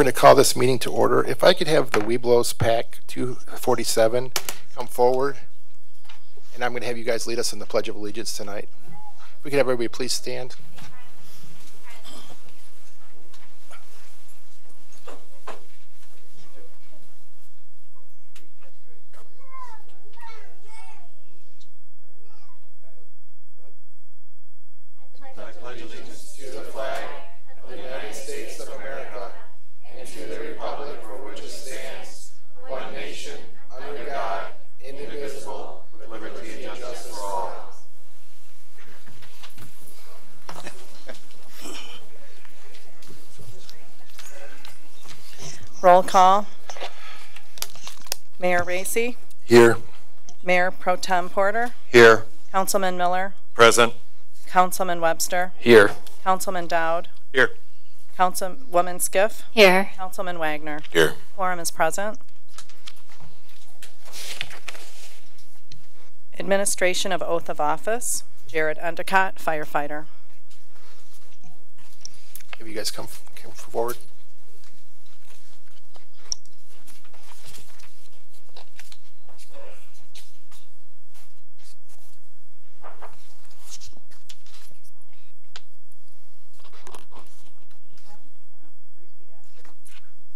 going to call this meeting to order. If I could have the Weeblos Pack 247 come forward, and I'm going to have you guys lead us in the Pledge of Allegiance tonight. If we could have everybody please stand. Roll call. Mayor Racy. Here. Mayor Pro Tem Porter. Here. Councilman Miller. Present. Councilman Webster. Here. Councilman Dowd. Here. Councilwoman Skiff. Here. Councilman Wagner. Here. Quorum is present. Administration of Oath of Office. Jared Endicott, firefighter. Have you guys come forward?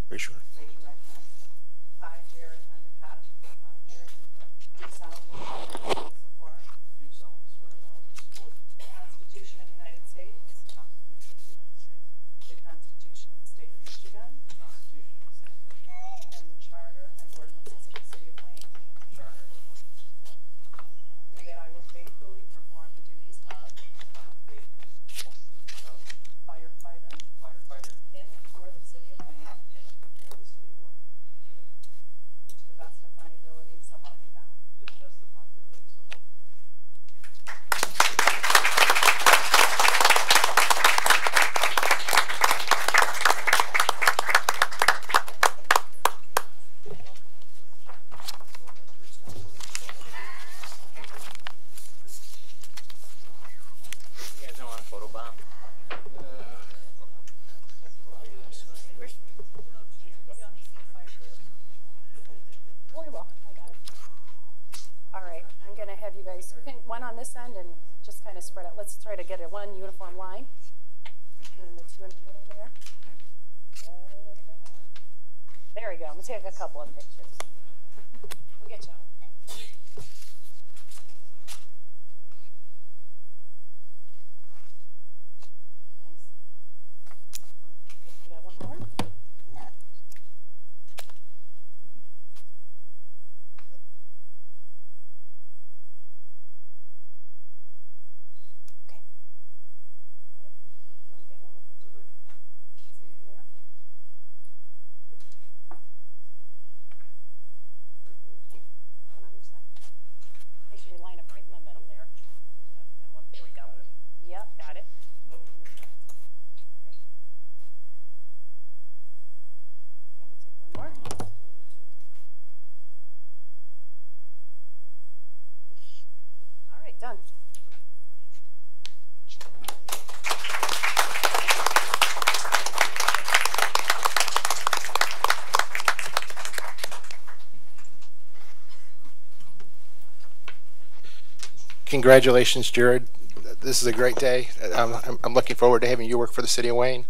Pretty sure. Raise your right hand. I, Jared Endicott. Do solemnly swear that I will support the Constitution of the United States, the Constitution of the State of Michigan, and the Charter and ordinances of the City of Wayne, and that I will faithfully perform the duties of firefighter in and for the City of Wayne, to the best of my ability, so help me God. You guys don't want a photo bomb? Very well. I got it. All right. I'm going to have you guys, you can one on this end and just kind of spread out. Let's try to get a one uniform line. And then the two in the middle there. There we go. I'm going to take a couple of pictures. We'll get you out. Nice. I got one more. Okay. You want to get one with the two? In there? One on each side. Make sure you line up right in the middle there. And one, there we go. Yep, got it. All right. Okay, we'll take one more. All right, done. Congratulations, Jared. This is a great day. I'm looking forward to having you work for the City of Wayne.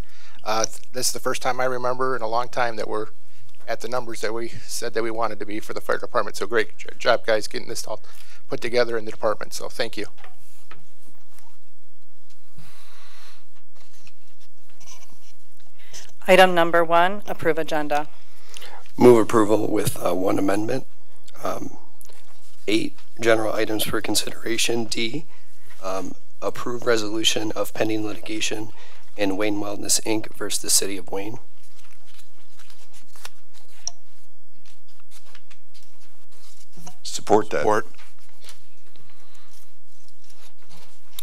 This is the first time I remember in a long time that we're at the numbers that we said that we wanted to be for the fire department. So great job, guys, getting this all put together in the department. So thank you. Item number 1, approve agenda. Move approval with one amendment. 8 general items for consideration. D, approve resolution of pending litigation in Wayne Wellness Inc. versus the City of Wayne. Support that. Support.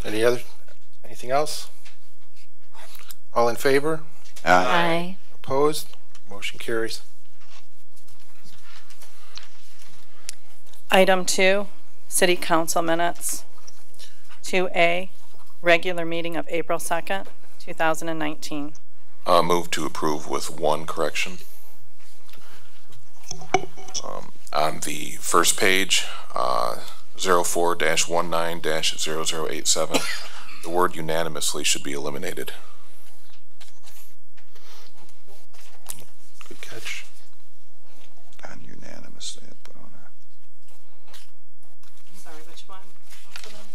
Anything else? All in favor? Aye. Opposed? Motion carries. Item 2, City Council minutes. 2A, regular meeting of April 2nd, 2019. Move to approve with one correction. On the first page, 04-19-0087, the word unanimously should be eliminated. Good catch. On unanimously, I put on there. I'm sorry, which one? Both of them?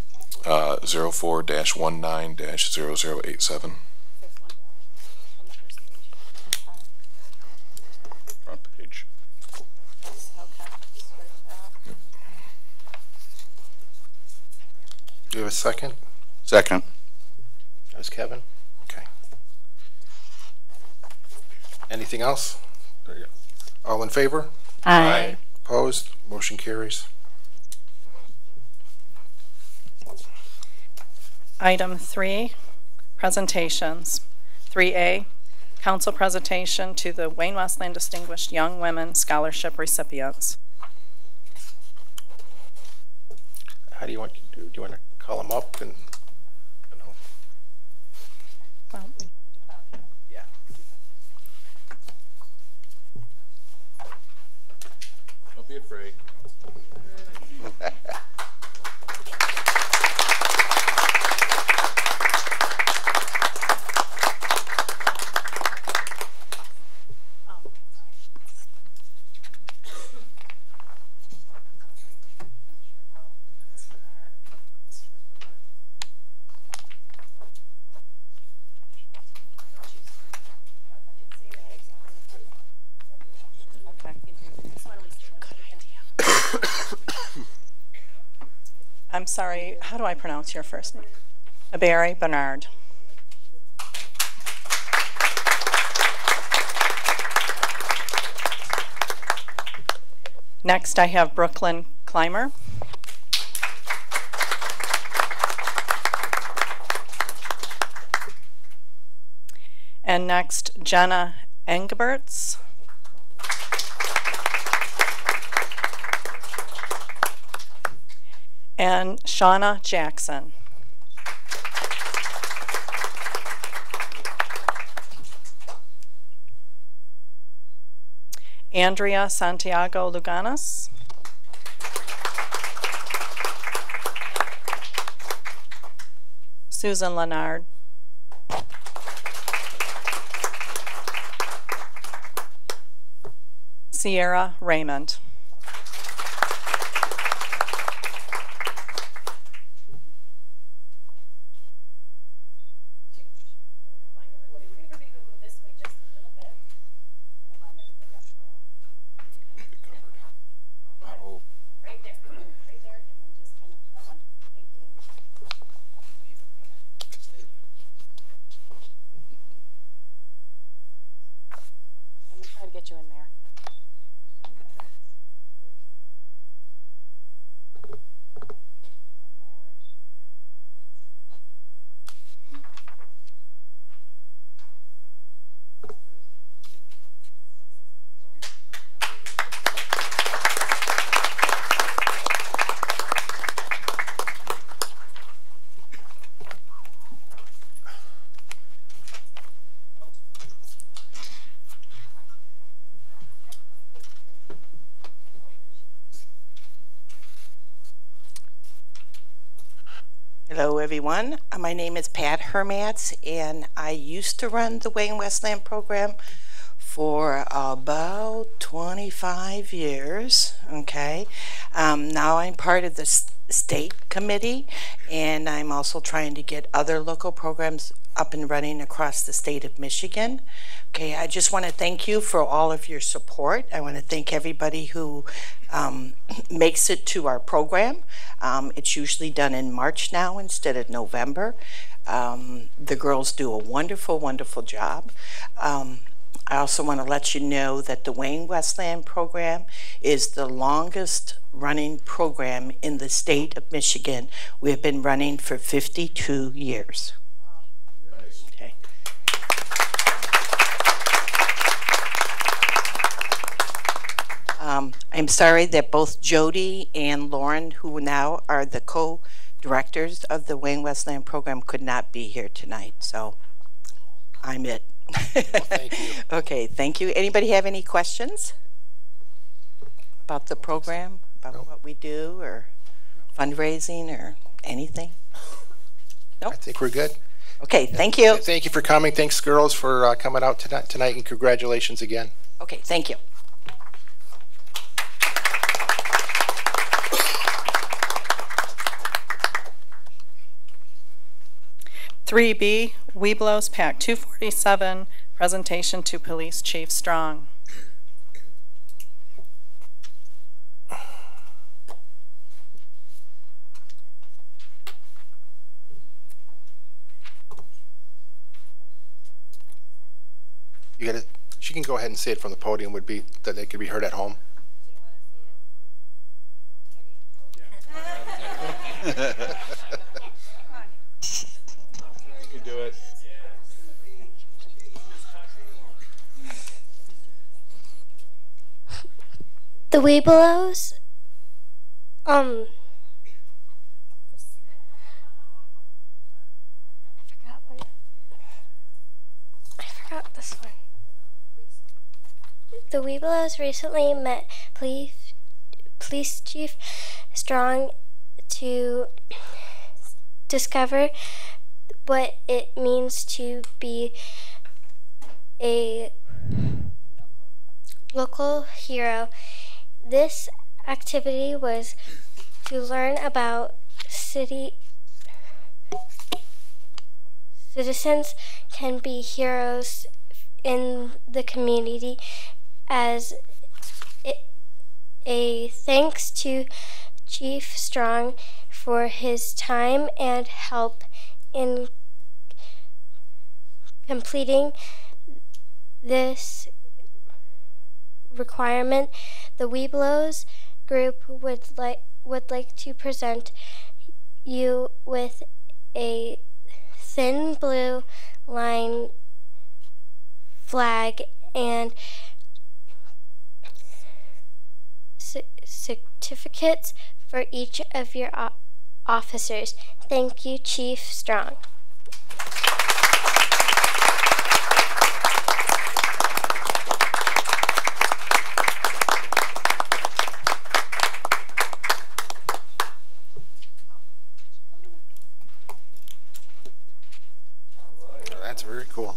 04-19-0087. Fifth one down on the first page. Okay. Front page. Okay, straight back. Do you have a second? Second. That was Kevin. Okay. Anything else? There you go. All in favor? Aye. Opposed? Motion carries. Item 3, presentations. 3A, council presentation to the Wayne Westland Distinguished Young Women Scholarship recipients. How do you want to do? Do you want to call them up and, you know? Well, we want to do that. Yeah. Don't be afraid. I'm sorry, how do I pronounce your first name? Barry Bernard. Next, I have Brooklyn Clymer. And next, Jenna Engeberts. And Shauna Jackson. Andrea Santiago Luganas. Susan Leonard. Sierra Raymond. Get you in there. Hello everyone, my name is Pat Hermatz and I used to run the Wayne Westland program for about 25 years, okay? Now I'm part of the state committee and I'm also trying to get other local programs up and running across the state of Michigan. Okay, I just want to thank you for all of your support. I want to thank everybody who makes it to our program. It's usually done in March now instead of November. The girls do a wonderful, wonderful job. I also want to let you know that the Wayne Westland program is the longest running program in the state of Michigan. We have been running for 52 years. Okay. I'm sorry that both Jody and Lauren, who now are the co-directors of the Wayne Westland program, could not be here tonight, so I'm it. Thank you. Okay, thank you. Anybody have any questions about the program, about what we do, or fundraising, or anything? I think we're good. Okay, thank you. Thank you for coming. Thanks, girls, for coming out tonight, and congratulations again. Okay, thank you. Three B, Webelos Pack 247, presentation to Police Chief Strong. She can go ahead and say it from the podium, would be that it could be heard at home. You can do it. The Webelos, I forgot this one. The Webelos recently met Police Chief Strong to discover what it means to be a local hero. This activity was to learn about citizens can be heroes in the community as a thanks to Chief Strong for his time and help in completing this requirement. The Webelos group would like to present you with a thin blue line flag and certificates for each of your officers. Thank you, Chief Strong. That's very cool.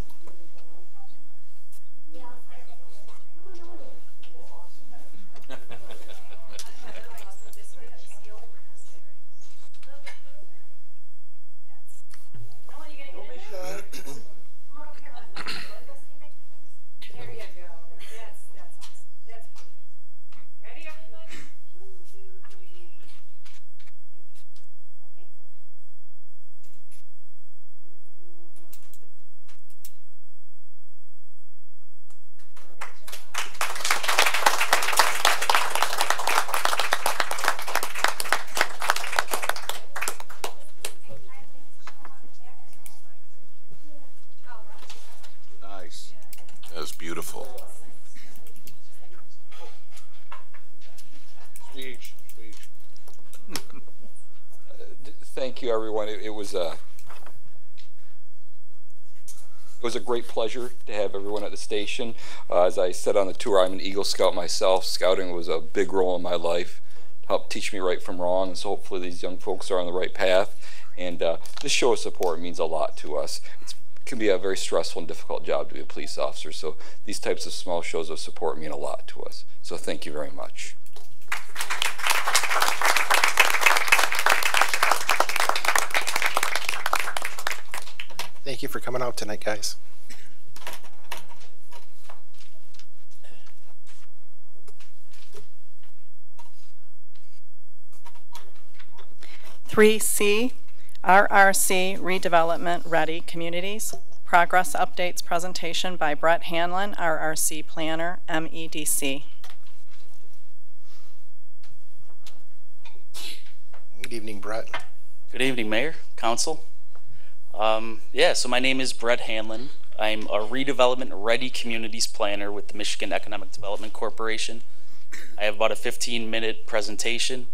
Nice. That was beautiful. Speech. Thank you, everyone. It was a great pleasure to have everyone at the station. As I said on the tour, I'm an Eagle Scout myself. Scouting was a big role in my life, helped teach me right from wrong, and so hopefully these young folks are on the right path. And this show of support means a lot to us. It can be a very stressful and difficult job to be a police officer, so these types of small shows of support mean a lot to us. So thank you very much. Thank you for coming out tonight, guys. Three C, RRC Redevelopment Ready Communities. Progress Updates presentation by Brett Hanlon, RRC Planner, MEDC. Good evening, Brett. Good evening, Mayor, Council. So my name is Brett Hanlon. I'm a Redevelopment Ready Communities Planner with the Michigan Economic Development Corporation. I have about a 15-minute presentation.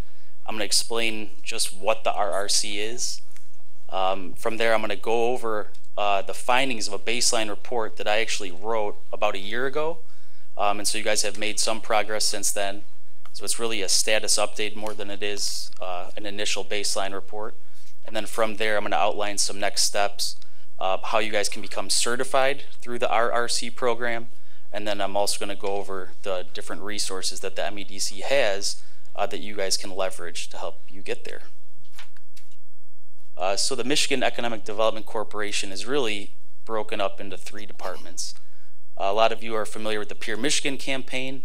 I'm going to explain just what the RRC is, From there, I'm going to go over the findings of a baseline report that I actually wrote about a year ago. And so you guys have made some progress since then. So it's really a status update more than it is an initial baseline report. And then from there, I'm going to outline some next steps, how you guys can become certified through the RRC program. And then I'm also going to go over the different resources that the MEDC has that you guys can leverage to help you get there. So the Michigan Economic Development Corporation is really broken up into 3 departments. A lot of you are familiar with the Peer Michigan campaign.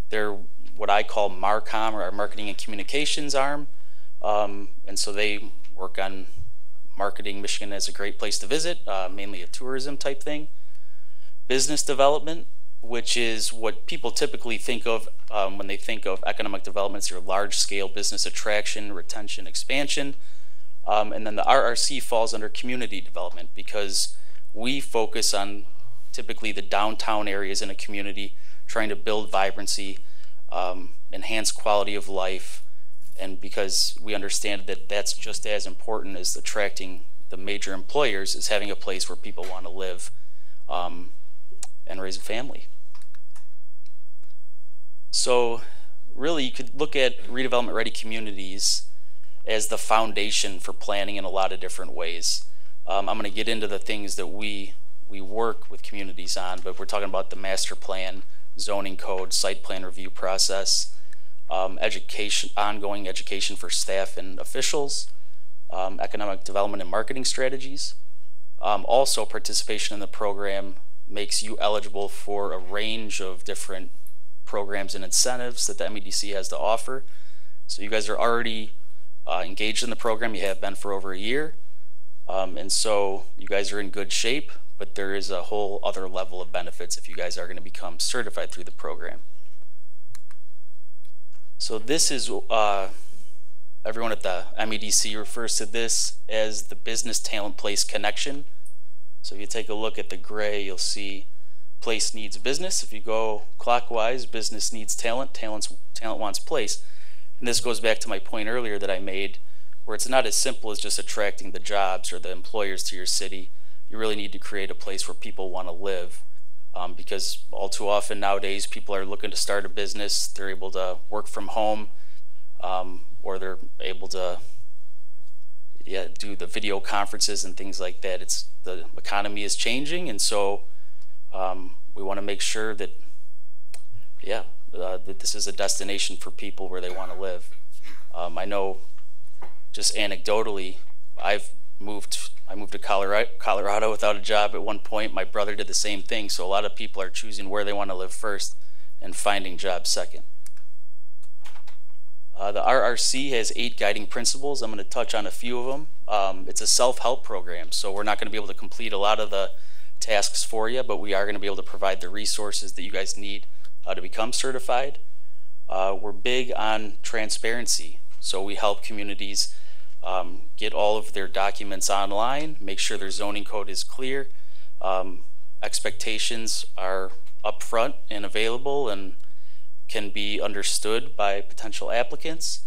They're what I call MARCOM, or our Marketing and Communications arm. And so they work on marketing Michigan as a great place to visit, mainly a tourism type thing. Business development, which is what people typically think of when they think of economic development. It's your large-scale business attraction, retention, expansion. And then the RRC falls under community development because we focus on typically the downtown areas in a community, trying to build vibrancy, enhance quality of life, and because we understand that that's just as important as attracting the major employers, is having a place where people want to live and raise a family. So really, you could look at redevelopment ready communities as the foundation for planning in a lot of different ways. I'm going to get into the things that we work with communities on, but we're talking about the master plan, zoning code, site plan review process, education, ongoing education for staff and officials, economic development and marketing strategies. Also, participation in the program makes you eligible for a range of different programs and incentives that the MEDC has to offer. So you guys are already engaged in the program. You have been for over a year. And so you guys are in good shape, but there is a whole other level of benefits if you guys are going to become certified through the program. So this is, everyone at the MEDC refers to this as the business talent place connection. So if you take a look at the gray, you'll see place needs business. If you go clockwise, business needs talent, talent wants place. And this goes back to my point earlier that I made, where it's not as simple as just attracting the jobs or the employers to your city. You really need to create a place where people want to live, because all too often nowadays people are looking to start a business. They're able to work from home, or they're able to do the video conferences and things like that. The economy is changing, and so we want to make sure that that this is a destination for people where they want to live. I know, just anecdotally, I moved to Colorado without a job at one point. My brother did the same thing. So a lot of people are choosing where they want to live first and finding jobs second. The RRC has 8 guiding principles. I'm going to touch on a few of them. It's a self-help program, so we're not going to be able to complete a lot of the tasks for you, but we are going to be able to provide the resources that you guys need to become certified. We're big on transparency, so we help communities get all of their documents online, make sure their zoning code is clear, expectations are upfront and available and can be understood by potential applicants,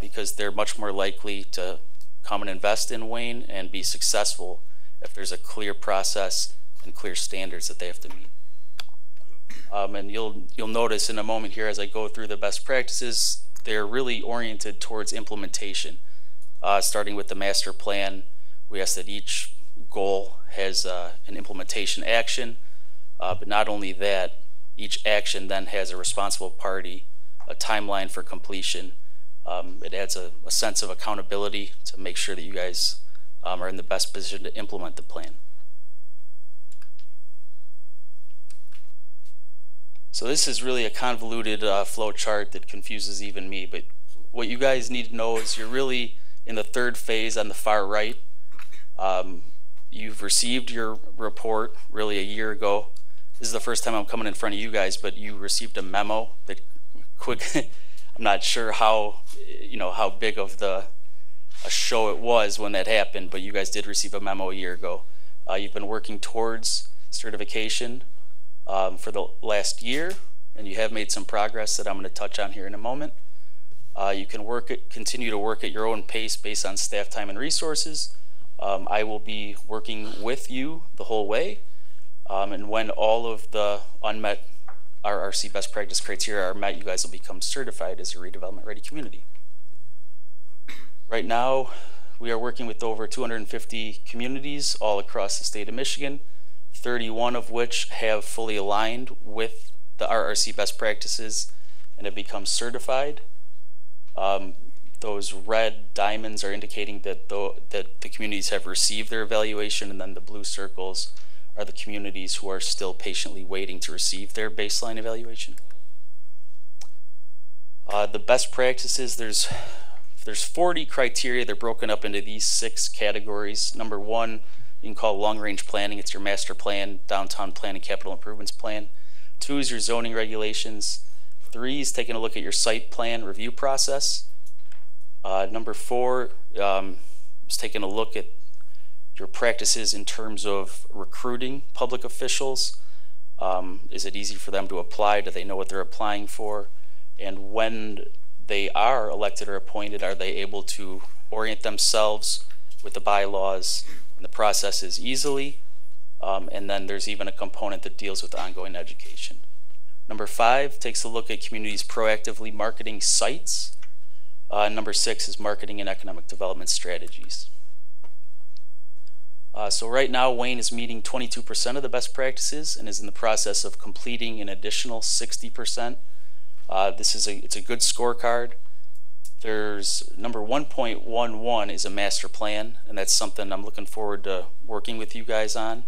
because they're much more likely to come and invest in Wayne and be successful if there's a clear process and clear standards that they have to meet. And you'll notice in a moment here as I go through the best practices, they're really oriented towards implementation. Starting with the master plan, we ask that each goal has an implementation action, but not only that, each action then has a responsible party, a timeline for completion. It adds a sense of accountability to make sure that you guys are in the best position to implement the plan. So this is really a convoluted flow chart that confuses even me, but what you guys need to know is you're really in the 3rd phase on the far right. You've received your report really a year ago. This is the first time I'm coming in front of you guys, but you received a memo that I'm not sure how big of a show it was when that happened, but you guys did receive a memo a year ago. You've been working towards certification for the last year, and you have made some progress that I'm going to touch on here in a moment. You can continue to work at your own pace based on staff time and resources, I will be working with you the whole way, and when all of the unmet RRC best practice criteria are met, you guys will become certified as a redevelopment ready community. Right now, we are working with over 250 communities all across the state of Michigan, 31 of which have fully aligned with the RRC best practices and have become certified. Those red diamonds are indicating that the communities have received their evaluation, and then the blue circles are the communities who are still patiently waiting to receive their baseline evaluation. The best practices, there's 40 criteria. They're broken up into these 6 categories. Number 1, you can call long-range planning. It's your master plan, downtown plan, and capital improvements plan. 2 is your zoning regulations. 3 is taking a look at your site plan review process. Number 4 is taking a look at your practices in terms of recruiting public officials. Is it easy for them to apply? Do they know what they're applying for? And when they are elected or appointed, are they able to orient themselves with the bylaws and the processes easily? And then there's even a component that deals with ongoing education. Number 5 takes a look at communities proactively marketing sites. Number 6 is marketing and economic development strategies. So right now, Wayne is meeting 22% of the best practices and is in the process of completing an additional 60%. It's a good scorecard. There's number 1.11 is a master plan, and that's something I'm looking forward to working with you guys on.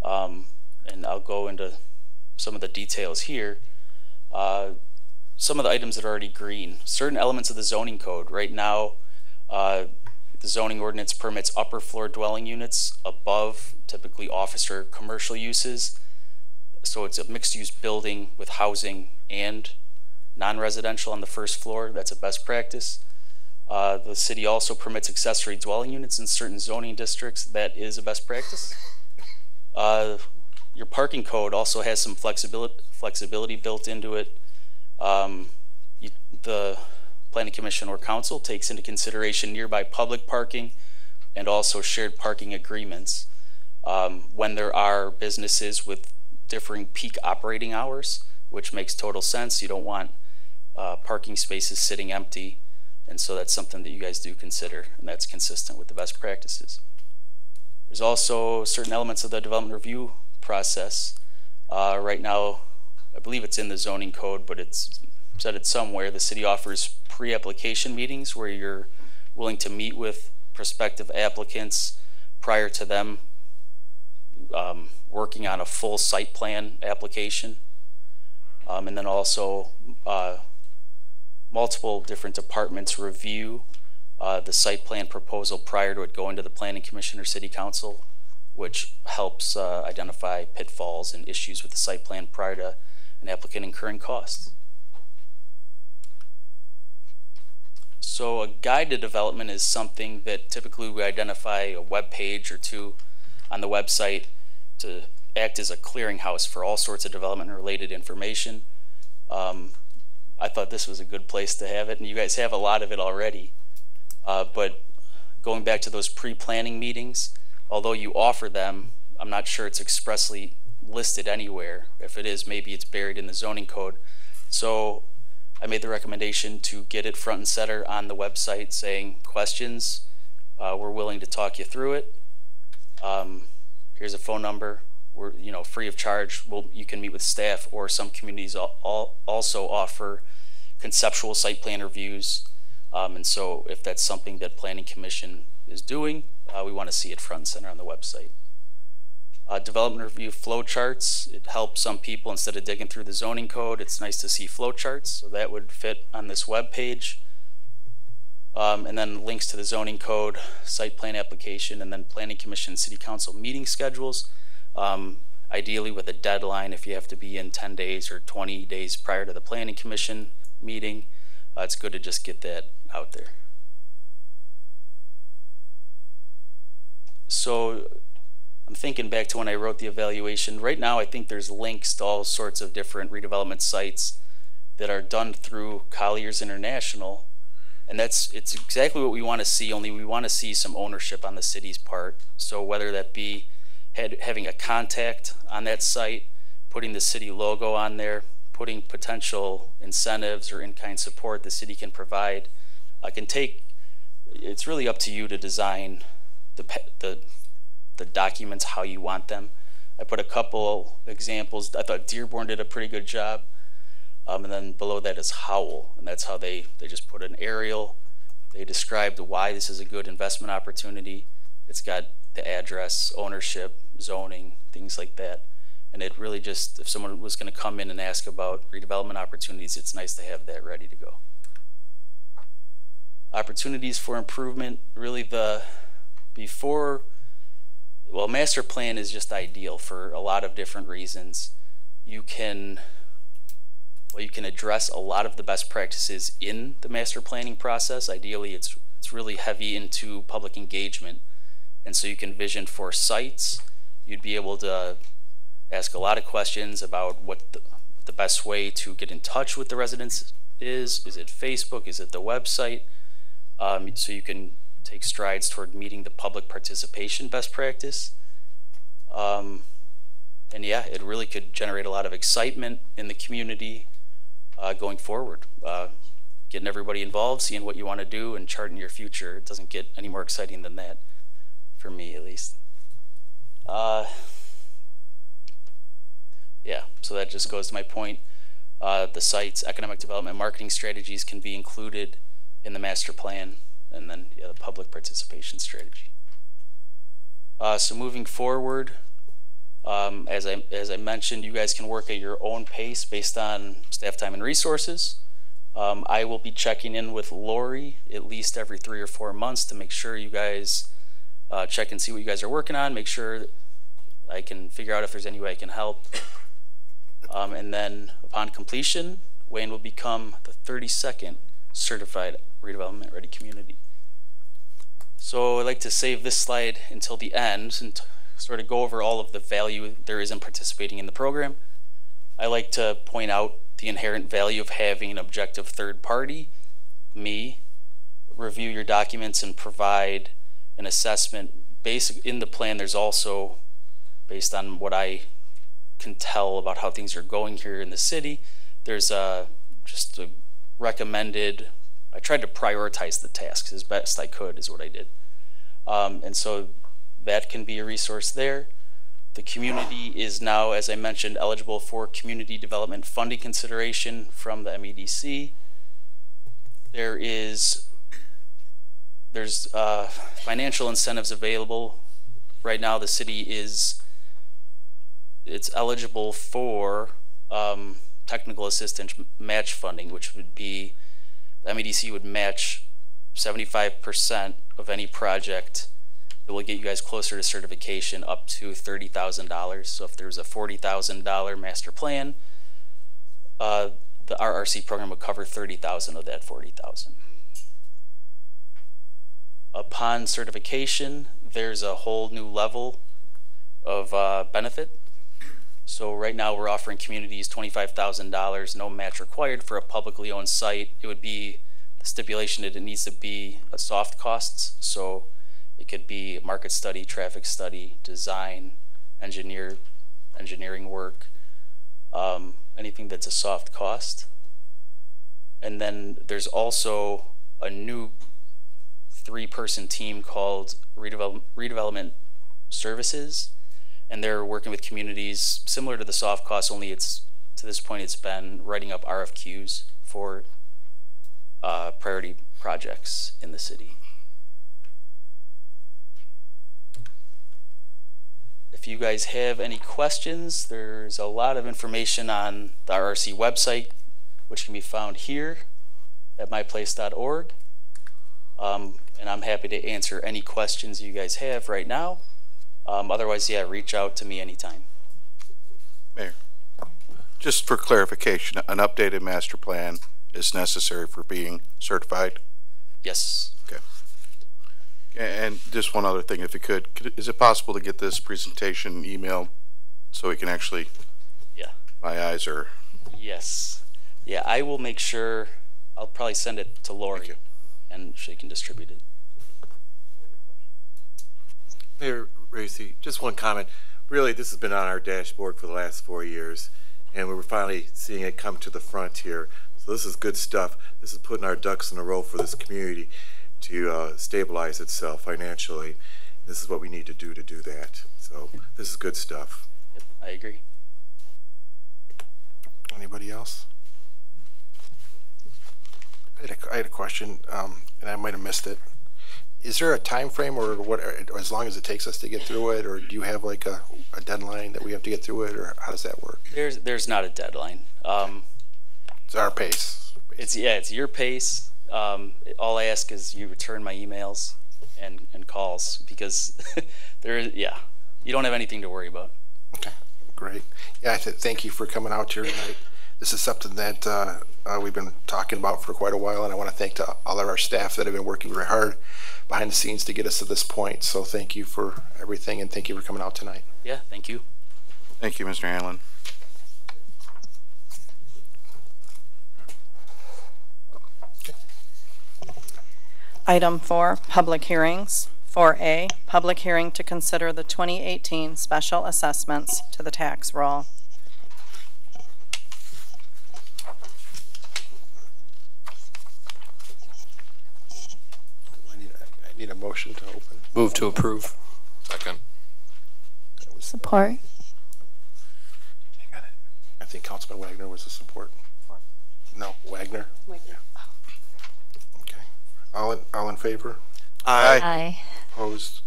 And I'll go into some of the details here. Some of the items that are already green, certain elements of the zoning code. Right now, the zoning ordinance permits upper floor dwelling units above typically office or commercial uses. So it's a mixed use building with housing and non-residential on the first floor. That's a best practice. The city also permits accessory dwelling units in certain zoning districts. That is a best practice. Your parking code also has some flexibility built into it. The Planning Commission or Council takes into consideration nearby public parking and also shared parking agreements when there are businesses with differing peak operating hours, which makes total sense. You don't want parking spaces sitting empty, and so that's something that you guys do consider, and that's consistent with the best practices. There's also certain elements of the development review process. Right now, I believe it's in the zoning code, but it's said it somewhere. The city offers pre-application meetings where you're willing to meet with prospective applicants prior to them working on a full site plan application. And then also multiple different departments review the site plan proposal prior to it going to the Planning Commission or City Council, which helps identify pitfalls and issues with the site plan prior to an applicant incurring costs. So a guide to development is something that typically we identify a web page or two on the website to act as a clearinghouse for all sorts of development related information. I thought this was a good place to have it, and you guys have a lot of it already. But going back to those pre-planning meetings, although you offer them, I'm not sure it's expressly listed anywhere. If it is, maybe it's buried in the zoning code. So I made the recommendation to get it front and center on the website saying questions. We're willing to talk you through it. Here's a phone number. We're free of charge. You can meet with staff, or some communities also offer conceptual site plan reviews. And so if that's something that Planning Commission is doing, we want to see it front and center on the website. Development review flow charts. It helps some people, instead of digging through the zoning code, it's nice to see flow charts. So that would fit on this web page. And then links to the zoning code, site plan application, and then Planning Commission, City Council meeting schedules. Ideally with a deadline if you have to be in 10 days or 20 days prior to the Planning Commission meeting. It's good to just get that out there. So I'm thinking back to when I wrote the evaluation. Right now I think there's links to all sorts of different redevelopment sites that are done through Colliers International And it's exactly what we want to see, only we want to see some ownership on the city's part. So whether that be having a contact on that site, putting the city logo on there, putting potential incentives or in-kind support the city can provide, it's really up to you to design the documents how you want them. I put a couple examples. I thought Dearborn did a pretty good job. And then below that is Howell, and that's how they just put an aerial. They described why this is a good investment opportunity. It's got the address, ownership, zoning, things like that. And it really just, if someone was going to come in and ask about redevelopment opportunities, it's nice to have that ready to go. Opportunities for improvement, really master plan is just ideal for a lot of different reasons. You can address a lot of the best practices in the master planning process. Ideally, it's really heavy into public engagement. And so you can vision for sites. You'd be able to ask a lot of questions about what the best way to get in touch with the residents is. Is it Facebook? Is it the website? So you can take strides toward meeting the public participation best practice. And yeah, it really could generate a lot of excitement in the community going forward. Getting everybody involved, seeing what you want to do, and charting your future. It doesn't get any more exciting than that, for me at least. Yeah, so that just goes to my point. The site's economic development marketing strategies can be included in the master plan, and then the public participation strategy. So moving forward, as I mentioned, you guys can work at your own pace based on staff time and resources. I will be checking in with Lori at least every 3 or 4 months to make sure you guys check and see what you guys are working on, make sure I can figure out if there's any way I can help. And then upon completion, Wayne will become the 32nd certified redevelopment ready community. So I'd like to save this slide until the end and sort of go over all of the value there is in participating in the program. I like to point out the inherent value of having an objective third party, me, review your documents and provide an assessment. In the plan, there's also, based on what I can tell about how things are going here in the city, there's just a recommended, I tried to prioritize the tasks as best I could is what I did. And so that can be a resource there. The community is now, as I mentioned, eligible for community development funding consideration from the MEDC. There's financial incentives available. Right now the city it's eligible for technical assistance match funding, which would be, the MEDC would match 75% of any project that will get you guys closer to certification up to $30,000. So if there's a $40,000 master plan, the RRC program would cover $30,000 of that $40,000. Upon certification, there's a whole new level of benefit. So right now we're offering communities $25,000, no match required for a publicly owned site. It would be the stipulation that it needs to be a soft costs. So it could be a market study, traffic study, design, engineering work, anything that's a soft cost. And then there's also a new 3-person team called Redevelopment Services, and they're working with communities similar to the soft costs, only to this point it's been writing up RFQs for priority projects in the city. If you guys have any questions, there's a lot of information on the RRC website, which can be found here at myplace.org. And I'm happy to answer any questions you guys have right now. Otherwise, yeah, reach out to me anytime. Mayor, just for clarification, an updated master plan is necessary for being certified? Yes. Okay. And just one other thing, if you could, is it possible to get this presentation emailed so we can actually, yeah, my eyes are... Yes. Yeah, I will make sure, I'll probably send it to Lori. and she can distribute it. Mayor Racy, just one comment. Really, this has been on our dashboard for the last 4 years, and we're finally seeing it come to the front here. So this is good stuff. This is putting our ducks in a row for this community to stabilize itself financially. This is what we need to do that. So this is good stuff. Yep, I agree. Anybody else? I had a question, and I might have missed it. Is there a time frame, or what? Or as long as it takes us to get through it, or do you have like a deadline that we have to get through it, or how does that work? There's not a deadline. It's our pace. It's your pace. All I ask is you return my emails and calls, because you don't have anything to worry about. Okay, great. Yeah, thank you for coming out here tonight. This is something that we've been talking about for quite a while, and I want to thank all of our staff that have been working very hard behind the scenes to get us to this point. So thank you for everything, and thank you for coming out tonight. Yeah, thank you. Thank you, Mr. Hanlon. Item 4, public hearings. 4A, public hearing to consider the 2018 special assessments to the tax roll. I need a motion to open. Move to approve. Second. Support. I think Councilman Wagner was the support. No, Wagner? Wagner. Okay. All in favor? Aye. Aye. Opposed?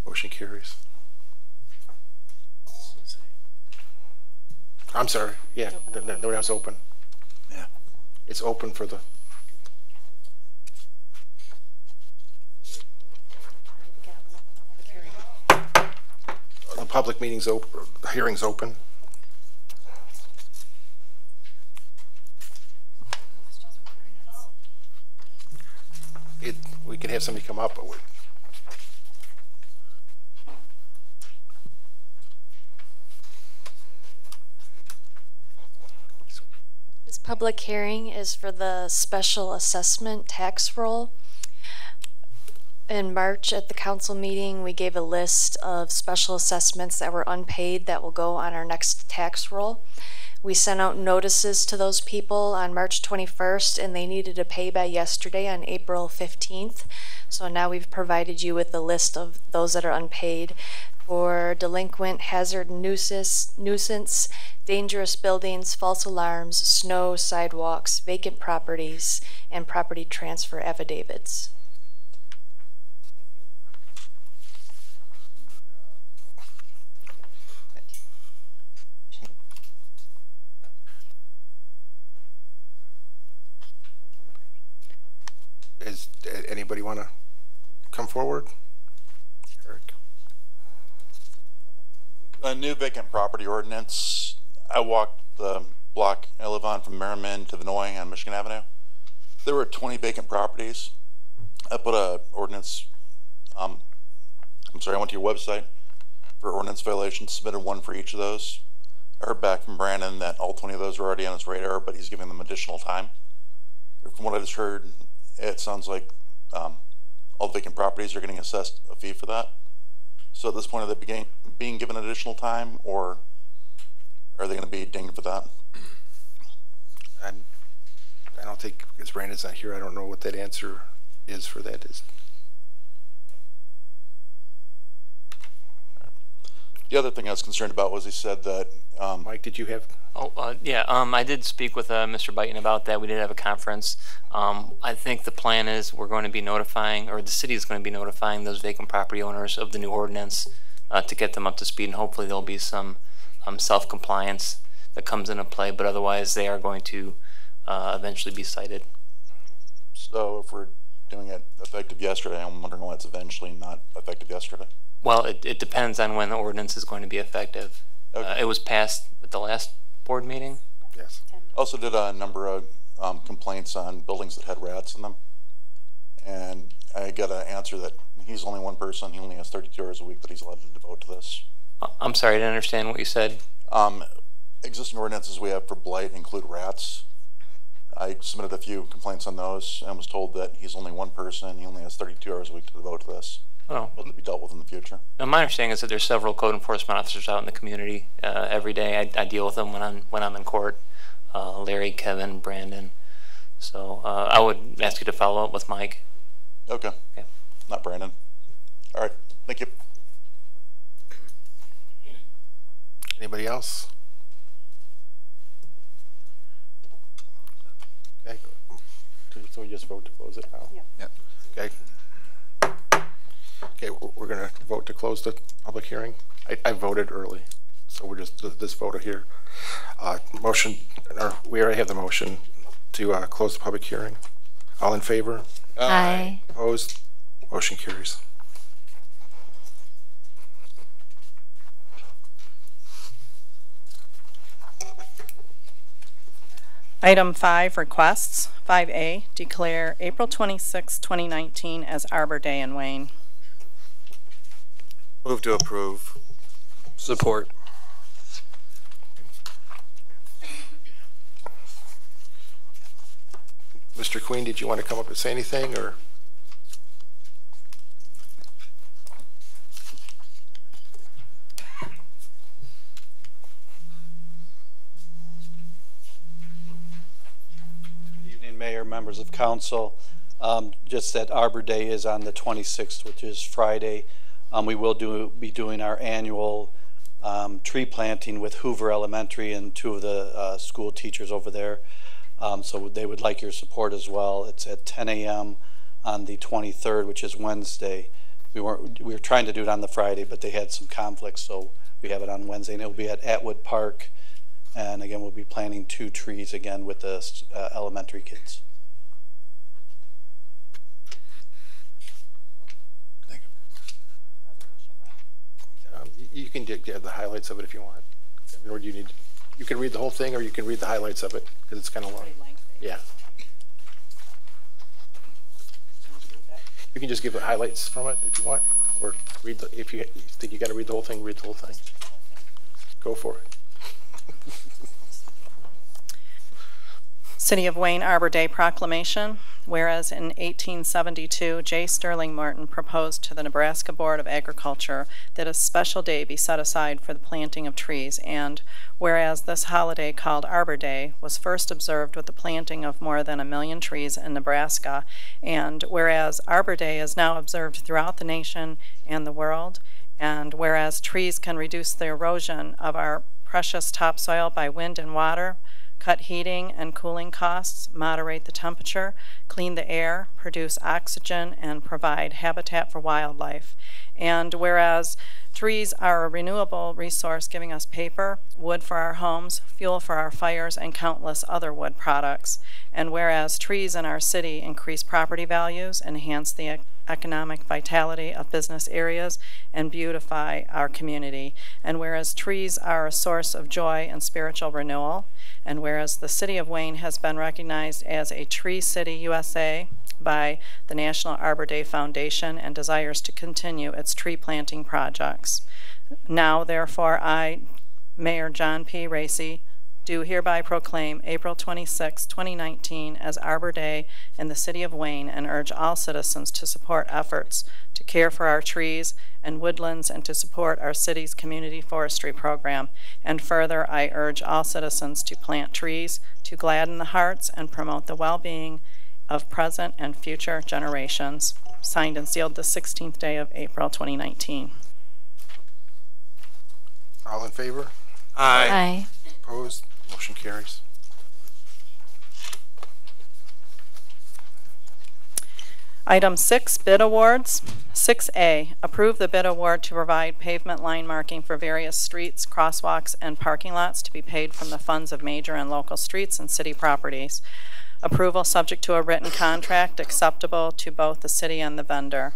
Motion carries. I'm sorry. Yeah, no, that's open. Yeah. It's open for the. The public meeting's open, the hearing's open. We could have somebody come up, but This public hearing is for the special assessment tax roll. In March at the council meeting, we gave a list of special assessments that were unpaid that will go on our next tax roll. We sent out notices to those people on March 21st, and they needed to pay by yesterday on April 15th. So now we've provided you with a list of those that are unpaid for delinquent, hazard, nuisance, dangerous buildings, false alarms, snow, sidewalks, vacant properties, and property transfer affidavits. Does anybody want to come forward? Eric. A new vacant property ordinance. I walked the block I live on from Merriman to Vinoy on Michigan Avenue. There were 20 vacant properties. I put a ordinance, I went to your website for ordinance violations, submitted one for each of those. I heard back from Brandon that all 20 of those were already on his radar, but he's giving them additional time. From what I just heard, it sounds like all vacant properties are getting assessed a fee for that. So at this point, are they being given additional time, or are they going to be dinged for that? I don't think, because Brandon's not here, I don't know what that answer is for that. The other thing I was concerned about was he said that Mike, did you have? I did speak with Mr. Byton about that. We did have a conference. I think the plan is we're going to be notifying, or the city is going to be notifying those vacant property owners of the new ordinance to get them up to speed, and hopefully there'll be some self-compliance that comes into play, but otherwise they are going to eventually be cited. So if we're doing it effective yesterday, I'm wondering why it's eventually not effective yesterday. Well, it depends on when the ordinance is going to be effective. Okay. It was passed at the last board meeting. Yes. Also did a number of complaints on buildings that had rats in them. And I got an answer that he's only one person. He only has 32 hours a week that he's allowed to devote to this. I'm sorry, I didn't understand what you said. Existing ordinances we have for blight include rats. I submitted a few complaints on those and was told that he's only one person. He only has 32 hours a week to devote to this. Oh. Will it be dealt with in the future? Now, my understanding is that there's several code enforcement officers out in the community every day. I deal with them when I'm in court. Larry, Kevin, Brandon. So I would ask you to follow up with Mike. Okay. Not Brandon. All right. Thank you. Anybody else? Okay. So we just vote to close it now? Yeah. Okay. Okay, we're going to vote to close the public hearing. I voted early, so we're just this vote here. Motion, or we already have the motion to close the public hearing. All in favor? Aye. Opposed? Motion carries. Item 5, requests. 5A, declare April 26, 2019 as Arbor Day in Wayne. Move to approve. Support. Mr. Queen, did you want to come up and say anything, or? Good evening, Mayor, members of council. Just that Arbor Day is on the 26th, which is Friday. We will be doing our annual tree planting with Hoover Elementary and 2 of the school teachers over there. So they would like your support as well. It's at 10 a.m. on the 23rd, which is Wednesday. We were trying to do it on the Friday, but they had some conflicts, so we have it on Wednesday, and it will be at Atwood Park. And again, we'll be planting 2 trees again with the elementary kids. Thank you. You can get the highlights of it if you want. Or do you need? You can read the whole thing, or you can read the highlights of it because it's kind of long. Yeah. You can just give the highlights from it if you want, or read the. If you think you got to read the whole thing, read the whole thing. Go for it. City of Wayne Arbor Day Proclamation. Whereas in 1872, J. Sterling Martin proposed to the Nebraska Board of Agriculture that a special day be set aside for the planting of trees, and whereas this holiday called Arbor Day was first observed with the planting of more than 1 million trees in Nebraska, and whereas Arbor Day is now observed throughout the nation and the world, and whereas trees can reduce the erosion of our precious topsoil by wind and water, cut heating and cooling costs, moderate the temperature, clean the air, produce oxygen, and provide habitat for wildlife. And whereas trees are a renewable resource giving us paper, wood for our homes, fuel for our fires, and countless other wood products. And whereas trees in our city increase property values, enhance the economic vitality of business areas, and beautify our community. And whereas trees are a source of joy and spiritual renewal, and whereas the City of Wayne has been recognized as a Tree City USA by the National Arbor Day Foundation and desires to continue its tree planting projects. Now, therefore, I, Mayor John P. Racy, do hereby proclaim April 26, 2019 as Arbor Day in the City of Wayne and urge all citizens to support efforts to care for our trees and woodlands and to support our city's community forestry program. And further, I urge all citizens to plant trees to gladden the hearts and promote the well-being of present and future generations. Signed and sealed the 16th day of April 2019. All in favor? Aye. Aye. Opposed? Motion carries. Item 6, bid awards. 6A, approve the bid award to provide pavement line marking for various streets, crosswalks, and parking lots to be paid from the funds of major and local streets and city properties. Approval subject to a written contract acceptable to both the city and the vendor.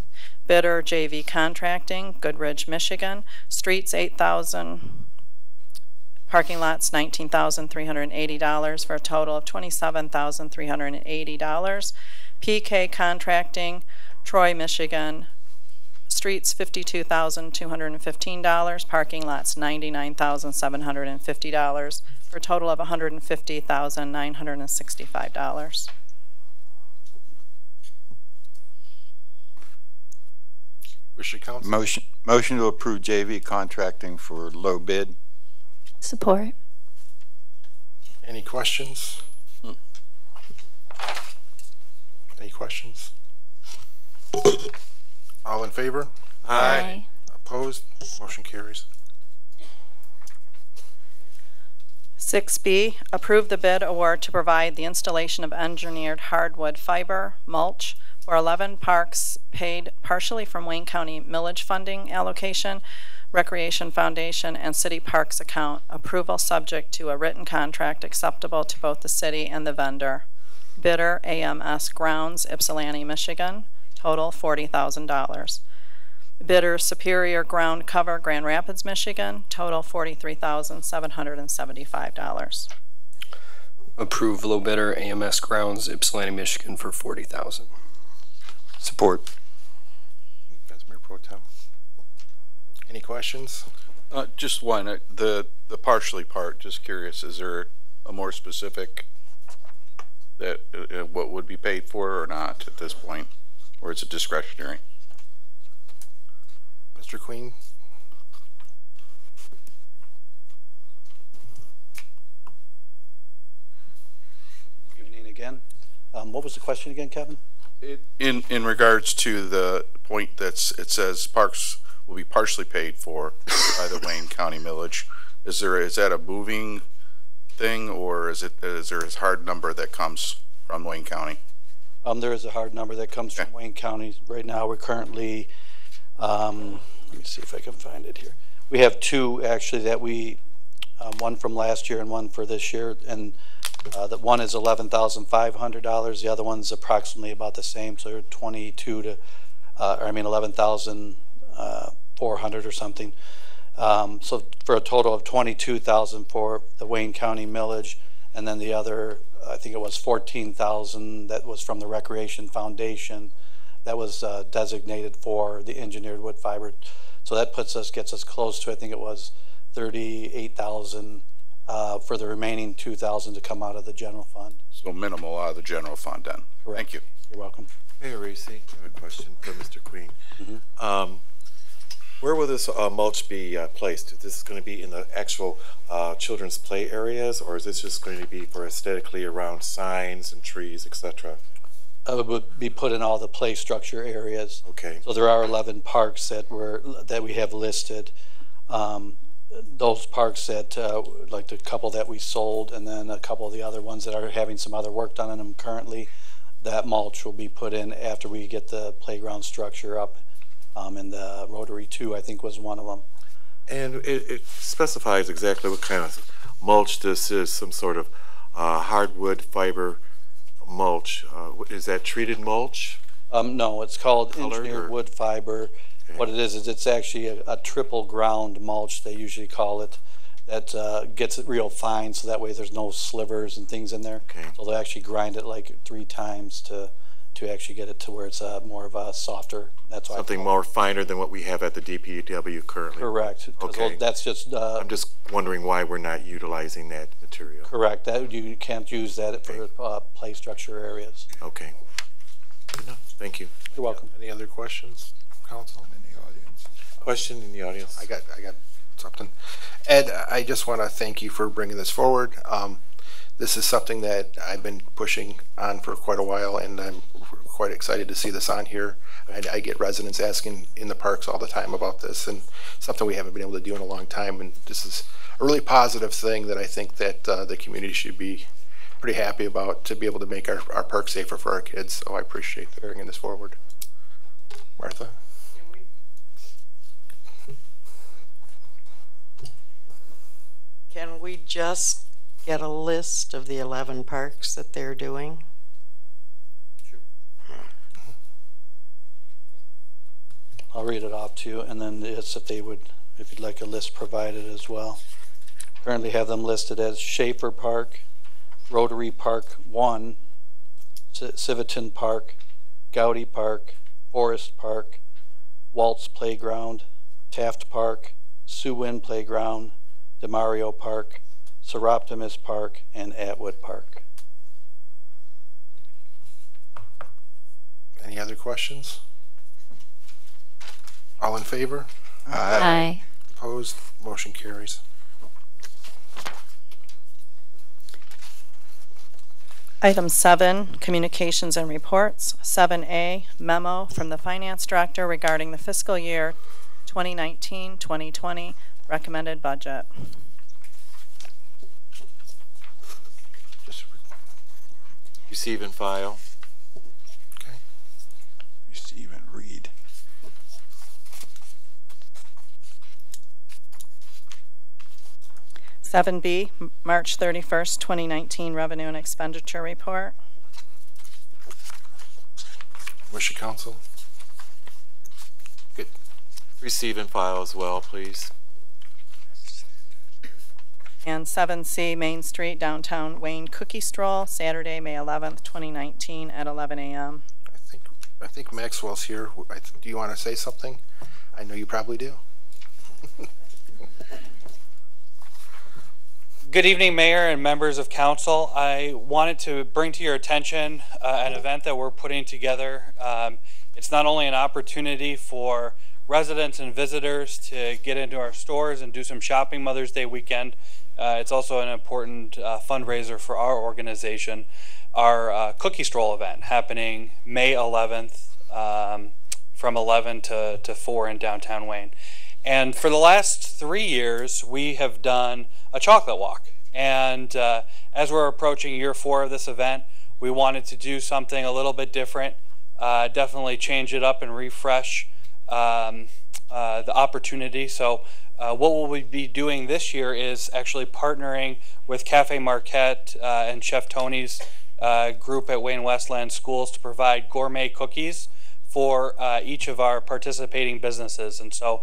Bidder, JV Contracting, Goodridge, Michigan. Streets, $8,000. Parking lots, $19,380 for a total of $27,380. PK Contracting, Troy, Michigan. streets $52,215, parking lots $99,750, for a total of $150,965. Wish your counsel. Motion to approve JV contracting for low bid. Support. Any questions? Any questions? All in favor? Aye. Opposed? Motion carries. 6B, approve the bid award to provide the installation of engineered hardwood fiber mulch for 11 parks paid partially from Wayne County millage funding allocation, Recreation Foundation, and City Parks account. Approval subject to a written contract acceptable to both the city and the vendor. Bidder, AMS Grounds, Ypsilanti, Michigan. Total $40,000. Bidder, Superior Ground Cover, Grand Rapids, Michigan. Total $43,775. Approve low bidder AMS Grounds, Ypsilanti, Michigan for $40,000. Support. Vice Mayor Pro Tem. Any questions? Just one. The partially part. Just curious. Is there a more specific that what would be paid for or not at this point, or is it discretionary? Mr. Queen? Good evening again. What was the question again, Kevin? In regards to the point it says parks will be partially paid for by the Wayne County millage. Is that a moving thing, or is there a hard number that comes from Wayne County? There is a hard number that comes from Wayne County. Right now, we're currently, let me see if I can find it here. We have two actually that we, one from last year and one for this year, and the one is $11,500. The other one's approximately about the same, so 11,400 or something. So for a total of $22,000 for the Wayne County millage, and then the other, I think it was $14,000 that was from the Recreation Foundation that was designated for the engineered wood fiber. So that gets us close to, I think it was $38,000 for the remaining $2,000 to come out of the general fund. So minimal out of the general fund then. Correct. Thank you. You're welcome. Mayor Racy, I have a question for Mr. Queen. Where will this mulch be placed? Is this going to be in the actual children's play areas, or is this just going to be for aesthetically around signs and trees, etc.? It would be put in all the play structure areas. Okay. So there are 11 parks that we have listed. Those parks that, like the couple that we sold, and then a couple of the other ones that are having some other work done in them currently, that mulch will be put in after we get the playground structure up. And the Rotary 2, I think, was one of them. And it specifies exactly what kind of mulch this is, some sort of hardwood fiber mulch. Is that treated mulch? No, it's called engineered wood fiber. Okay. What it is it's actually a triple ground mulch, they usually call it, that gets it real fine, so that way there's no slivers and things in there. Okay. So they actually grind it like 3 times to actually get it to where it's more of a softer. That's why something more finer than what we have at the DPW currently. Correct. Okay. That's just. I'm just wondering why we're not utilizing that material. Correct. That you can't use that for play structure areas. Okay. Good enough. Thank you. You're welcome. Any other questions, council? In the audience. Question in the audience. I got something. Ed, I just want to thank you for bringing this forward. This is something that I've been pushing on for quite a while, and I'm quite excited to see this on here. I get residents asking in the parks all the time about this, and something we haven't been able to do in a long time, and this is a really positive thing that I think that the community should be pretty happy about, to be able to make our park safer for our kids. So I appreciate bringing this forward. Martha? Can we just get a list of the 11 parks that they're doing? Sure. I'll read it off to you, and then it's if you'd like a list provided as well. Currently have them listed as Schaefer Park, Rotary Park 1, Civitan Park, Gowdy Park, Forest Park, Waltz Playground, Taft Park, Sue Wynn Playground, DeMario Park, Seroptimus Park, and Atwood Park. Any other questions? All in favor? Aye. Opposed? Motion carries. Item 7, communications and reports. 7A, memo from the finance director regarding the fiscal year 2019-2020 recommended budget. Receive and file. Okay. Receive and read. Seven B, March 31st, 2019 revenue and expenditure report. Wish of council. Good. Receive and file as well, please. And 7C, Main Street, downtown Wayne Cookie Stroll, Saturday, May 11th, 2019 at 11 a.m. I think Maxwell's here. Do you want to say something? I know you probably do. Good evening, Mayor and members of council. I wanted to bring to your attention an event that we're putting together. It's not only an opportunity for residents and visitors to get into our stores and do some shopping Mother's Day weekend. It's also an important fundraiser for our organization. Our Cookie Stroll event happening May 11th from 11 to 4 in downtown Wayne. And for the last 3 years, we have done a chocolate walk. And as we're approaching year 4 of this event, we wanted to do something a little bit different, definitely change it up and refresh the opportunity. So what we'll be doing this year is actually partnering with Cafe Marquette and Chef Tony's group at Wayne Westland Schools to provide gourmet cookies for each of our participating businesses. And so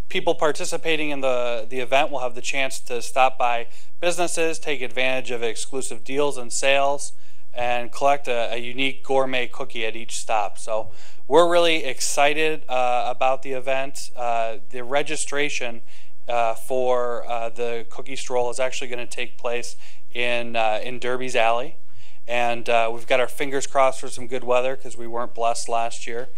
people participating in the event will have the chance to stop by businesses, take advantage of exclusive deals and sales, and collect a unique gourmet cookie at each stop. So we're really excited about the event. The registration for the Cookie Stroll is actually going to take place in Derby's Alley. And we've got our fingers crossed for some good weather because we weren't blessed last year.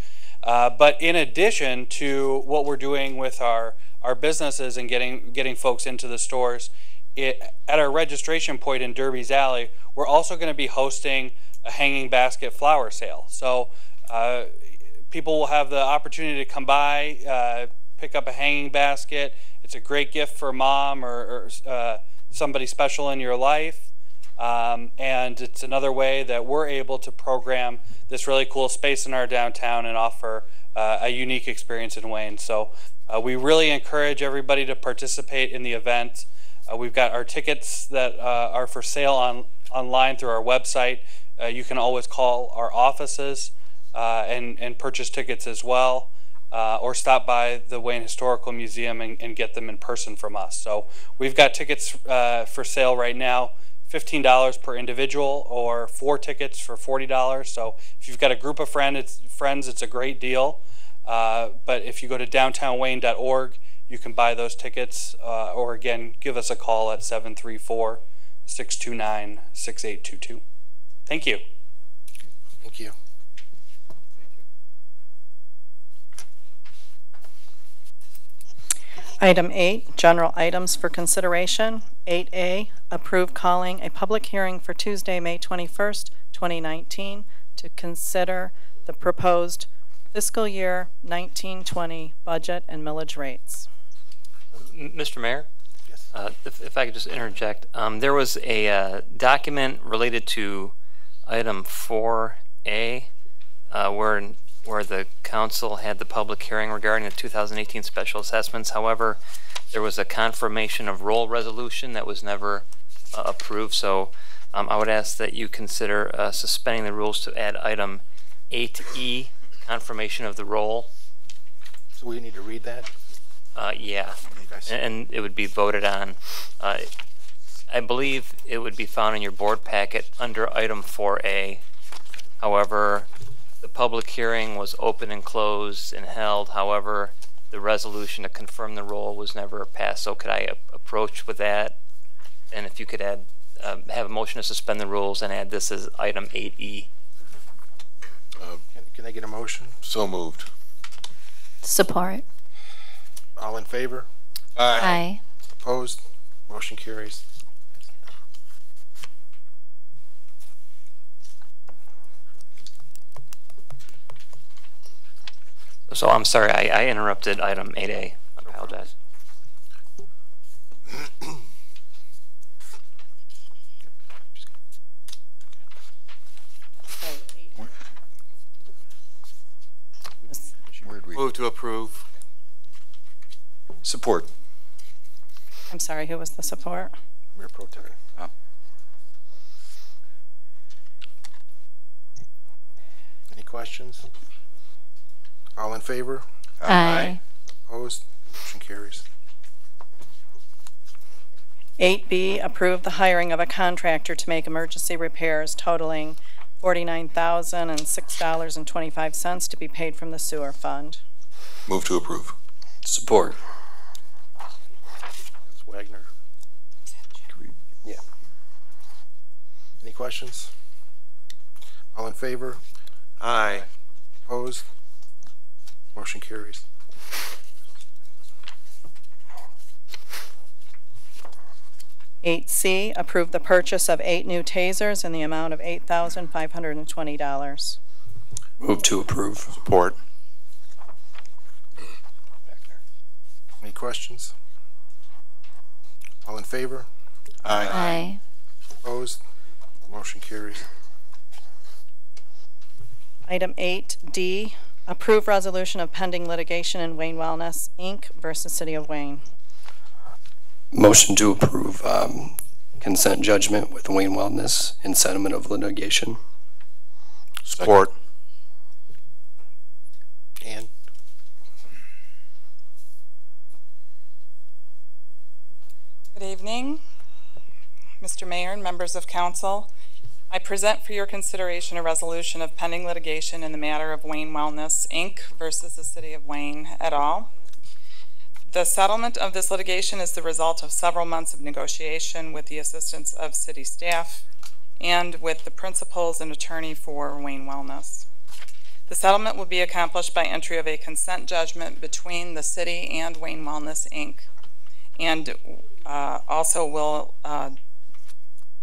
But in addition to what we're doing with our businesses and getting folks into the stores, at our registration point in Derby's Alley, we're also going to be hosting a hanging basket flower sale. So people will have the opportunity to come by, pick up a hanging basket. It's a great gift for mom or somebody special in your life. And it's another way that we're able to program this really cool space in our downtown and offer a unique experience in Wayne. So we really encourage everybody to participate in the event. We've got our tickets that are for sale online through our website. You can always call our offices and purchase tickets as well, or stop by the Wayne Historical Museum and get them in person from us. So we've got tickets for sale right now, $15 per individual, or 4 tickets for $40. So if you've got a group of friends, it's a great deal. But if you go to downtownwayne.org, you can buy those tickets, or again, give us a call at 734-629-6822. Thank you. Thank you. Item 8, general items for consideration. 8A, approve calling a public hearing for Tuesday, May 21st, 2019 to consider the proposed fiscal year 1920 budget and millage rates. Mr. Mayor? Yes. If I could just interject, there was a document related to item 4A where the council had the public hearing regarding the 2018 special assessments. However, there was a confirmation of roll resolution that was never approved. So I would ask that you consider suspending the rules to add item 8E, confirmation of the roll. So we need to read that? Yeah, and it would be voted on. I believe it would be found in your board packet under item 4A. However, The public hearing was open and closed and held. However, the resolution to confirm the roll was never passed. So could I approach with that? And if you could add, have a motion to suspend the rules and add this as item 8E. Can I get a motion? So moved. Support. All in favor? Aye. Opposed? Motion carries. So I'm sorry, I interrupted item 8A. I apologize. Move to approve. Support. I'm sorry, who was the support? Mayor Pro Tem. Any questions? All in favor? Aye. Opposed? Motion carries. 8B, approve the hiring of a contractor to make emergency repairs totaling $49,006.25 to be paid from the sewer fund. Move to approve. Support. Ms. Wagner. Yeah. Any questions? All in favor? Aye. Opposed? Motion carries. C, approve the purchase of 8 new tasers in the amount of $8,520. Move to approve. Support. Any questions? All in favor? Aye. Opposed? Motion carries. Item 8D, approve resolution of pending litigation in Wayne Wellness, Inc. versus City of Wayne. Motion to approve consent judgment with Wayne Wellness and settlement of litigation. Support. And good evening, Mr. Mayor and members of council. I present for your consideration a resolution of pending litigation in the matter of Wayne Wellness, Inc. versus the City of Wayne et al. The settlement of this litigation is the result of several months of negotiation with the assistance of city staff and with the principals and attorney for Wayne Wellness. The settlement will be accomplished by entry of a consent judgment between the city and Wayne Wellness, Inc. and also will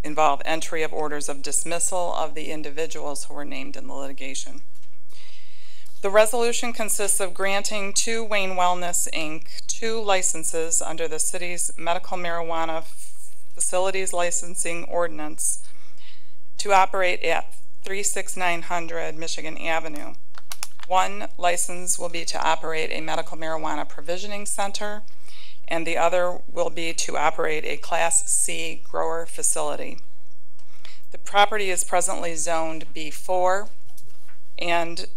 involve entry of orders of dismissal of the individuals who were named in the litigation. The resolution consists of granting to Wayne Wellness, Inc. 2 licenses under the city's medical marijuana facilities licensing ordinance to operate at 36900 Michigan Avenue. 1 license will be to operate a medical marijuana provisioning center, and the other will be to operate a Class C grower facility. The property is presently zoned B4, and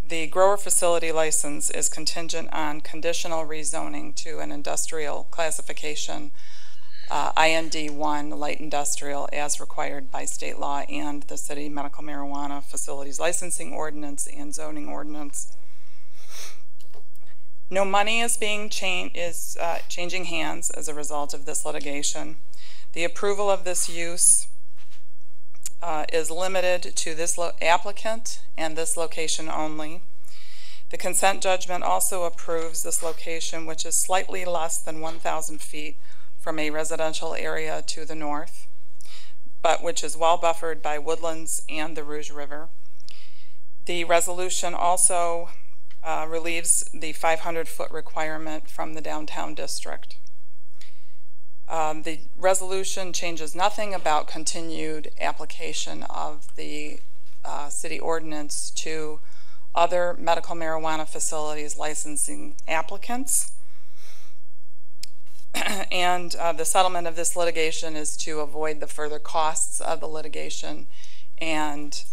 the grower facility license is contingent on conditional rezoning to an industrial classification, IND1 light industrial, as required by state law and the city medical marijuana facilities licensing ordinance and zoning ordinance. No money is being changing hands as a result of this litigation. The approval of this use is limited to this applicant and this location only. The consent judgment also approves this location, which is slightly less than 1,000 feet from a residential area to the north, but which is well buffered by woodlands and the Rouge River. The resolution also relieves the 500-foot requirement from the downtown district. The resolution changes nothing about continued application of the city ordinance to other medical marijuana facilities licensing applicants. And the settlement of this litigation is to avoid the further costs of the litigation. And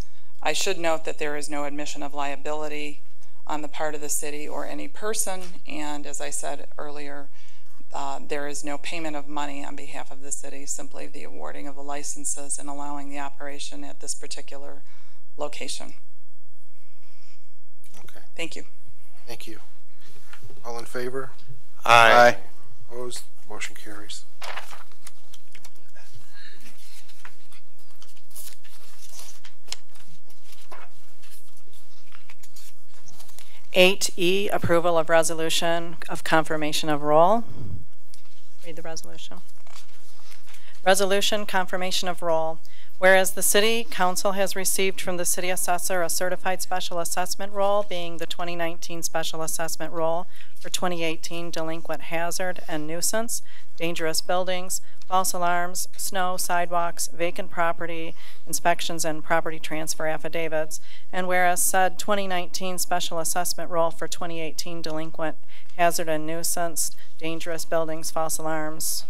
I should note that there is no admission of liability on the part of the city or any person. And as I said earlier, there is no payment of money on behalf of the city, simply the awarding of the licenses and allowing the operation at this particular location. Thank you. Thank you. All in favor? Aye. Opposed? Motion carries. E, approval of resolution of confirmation of roll. Read the resolution. Resolution confirmation of roll. Whereas the City Council has received from the City Assessor a certified special assessment roll, being the 2019 special assessment roll for 2018 delinquent hazard and nuisance, dangerous buildings, false alarms, snow, sidewalks, vacant property, inspections, and property transfer affidavits. And whereas said 2019 special assessment roll for 2018 delinquent hazard and nuisance, dangerous buildings, false alarms,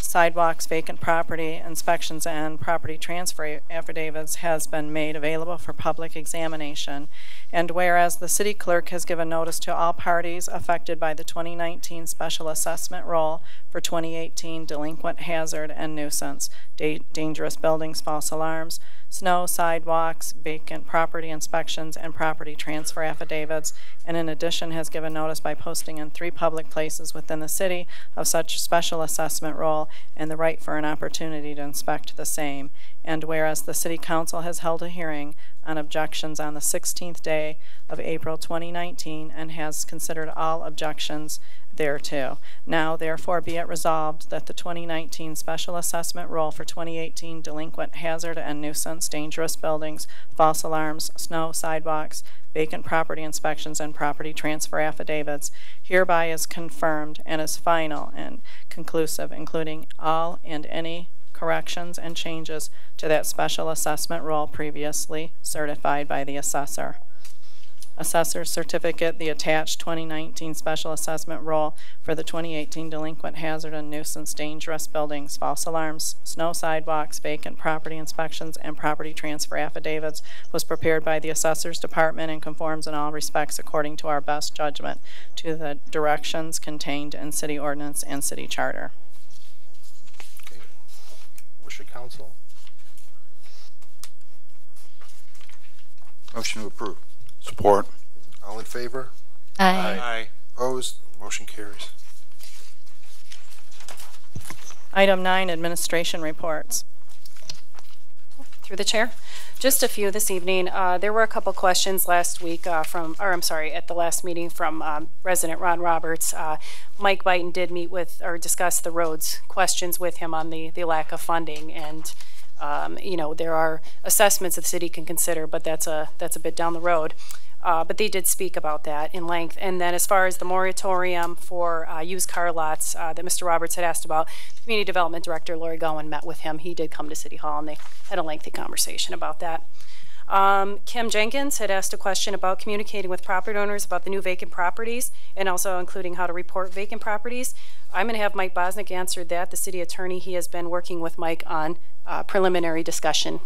sidewalks, vacant property, inspections, and property transfer affidavits has been made available for public examination. And whereas the city clerk has given notice to all parties affected by the 2019 special assessment roll for 2018 delinquent hazard and nuisance, dangerous buildings, false alarms, snow, sidewalks, vacant property inspections, and property transfer affidavits, and in addition has given notice by posting in 3 public places within the city of such special assessment roll and the right for an opportunity to inspect the same. And whereas the City Council has held a hearing on objections on the 16th day of April 2019 and has considered all objections thereto. Now, therefore, be it resolved that the 2019 special assessment roll for 2018 delinquent hazard and nuisance, dangerous buildings, false alarms, snow, sidewalks, vacant property inspections, and property transfer affidavits hereby is confirmed and is final and conclusive, including all and any corrections and changes to that special assessment roll previously certified by the assessor. Assessor's certificate, the attached 2019 special assessment roll for the 2018 delinquent hazard and nuisance, dangerous buildings, false alarms, snow, sidewalks, vacant property inspections, and property transfer affidavits was prepared by the Assessor's Department and conforms in all respects according to our best judgment to the directions contained in city ordinance and city charter. Okay. Wish of council? Motion to approve. Support. All in favor? Aye. Aye. Opposed? Motion carries. Item 9, administration reports. Through the chair. Just a few this evening. There were a couple questions last week at the last meeting from resident Ron Roberts. Mike Byton did meet with or discuss the roads questions with him on the lack of funding, and you know, there are assessments that the city can consider, but that's a bit down the road. But they did speak about that in length. And then as far as the moratorium for used car lots that Mr. Roberts had asked about, the Community Development Director, Lori Gowan, met with him. He did come to City Hall, and they had a lengthy conversation about that. Kim Jenkins had asked a question about communicating with property owners about the new vacant properties, and also including how to report vacant properties. I'm going to have Mike Bosnick answer that. The city attorney, he has been working with Mike on preliminary discussion.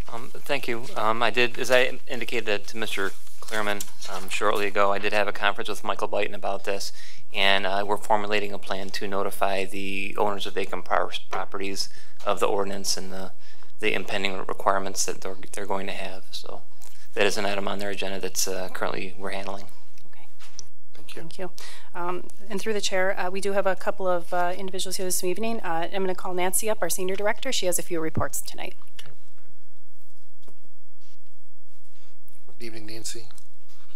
Thank you. I did, as I indicated to Mr. Clearman shortly ago, I did have a conference with Michael Byton about this, and we're formulating a plan to notify the owners of vacant properties of the ordinance and the impending requirements that they're going to have. So that is an item on their agenda that's currently we're handling. Okay. Thank you. Thank you. And through the chair, we do have a couple of individuals here this evening. I'm going to call Nancy up, our senior director. She has a few reports tonight. Okay. Good evening, Nancy.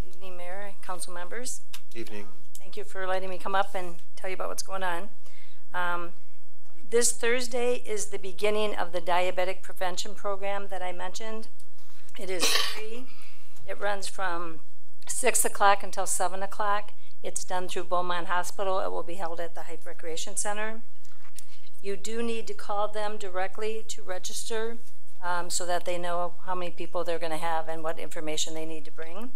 Good evening, Mayor and council members. Evening. Thank you for letting me come up and tell you about what's going on. This Thursday is the beginning of the diabetic prevention program that I mentioned. It is free. It runs from 6 o'clock until 7 o'clock. It's done through Beaumont Hospital. It will be held at the Hype Recreation Center. You do need to call them directly to register so that they know how many people they're going to have and what information they need to bring.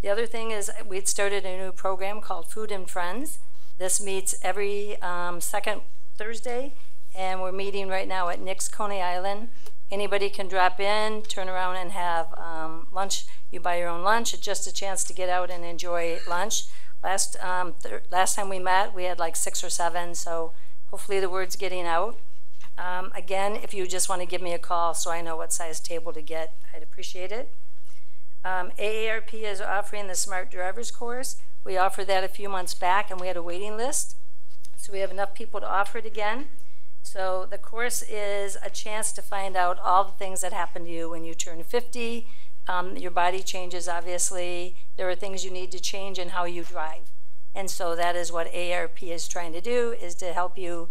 The other thing is we'd started a new program called Food and Friends. This meets every second Thursday, and we're meeting right now at Nick's Coney Island. Anybody can drop in, turn around and have lunch. You buy your own lunch. It's just a chance to get out and enjoy lunch. Last time we met, we had like 6 or 7, so hopefully the word's getting out. Again, if you just want to give me a call so I know what size table to get, I'd appreciate it. AARP is offering the Smart Drivers course. We offered that a few months back and we had a waiting list. So we have enough people to offer it again. So the course is a chance to find out all the things that happen to you when you turn 50. Your body changes, obviously. There are things you need to change in how you drive. And so that is what AARP is trying to do, is to help you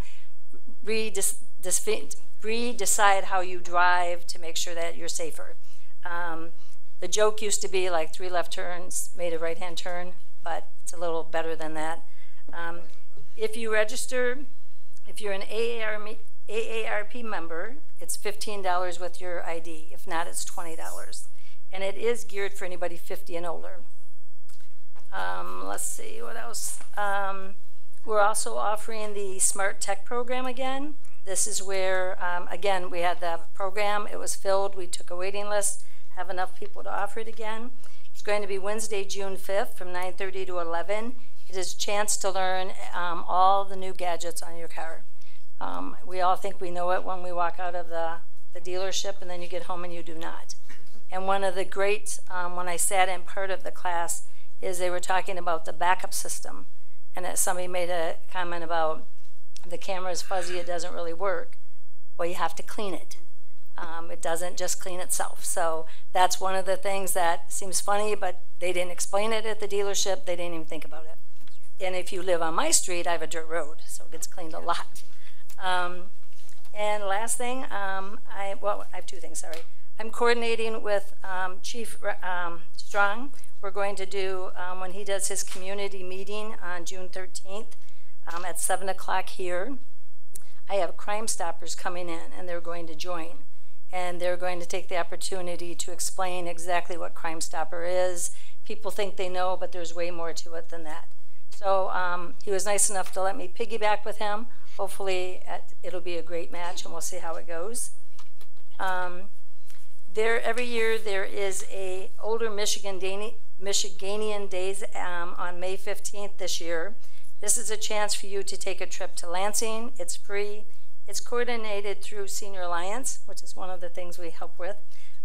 decide how you drive to make sure that you're safer. The joke used to be like 3 left turns made a right-hand turn, but it's a little better than that. If you register, if you're an AARP member, it's $15 with your ID. If not, it's $20. And it is geared for anybody 50 and older. Let's see, what else? We're also offering the Smart Tech program again. This is where, again, we had the program. It was filled. We took a waiting list, have enough people to offer it again. It's going to be Wednesday, June 5th from 9:30 to 11. It is a chance to learn all the new gadgets on your car. We all think we know it when we walk out of the dealership, and then you get home and you do not. And one of the great, when I sat in part of the class, is they were talking about the backup system. And somebody made a comment about the camera is fuzzy, it doesn't really work. Well, you have to clean it. It doesn't just clean itself. So that's one of the things that seems funny, but they didn't explain it at the dealership. They didn't even think about it. And if you live on my street, I have a dirt road, so it gets cleaned a lot. And last thing, I have 2 things, sorry. I'm coordinating with Chief Strong. We're going to do, when he does his community meeting on June 13th at 7 o'clock here, I have Crime Stoppers coming in, and they're going to join. And they're going to take the opportunity to explain exactly what Crime Stopper is. People think they know, but there's way more to it than that. So he was nice enough to let me piggyback with him. Hopefully it'll be a great match, and we'll see how it goes. Every year there is a Older Michiganian Days on May 15th this year. This is a chance for you to take a trip to Lansing. It's free. It's coordinated through Senior Alliance, which is one of the things we help with.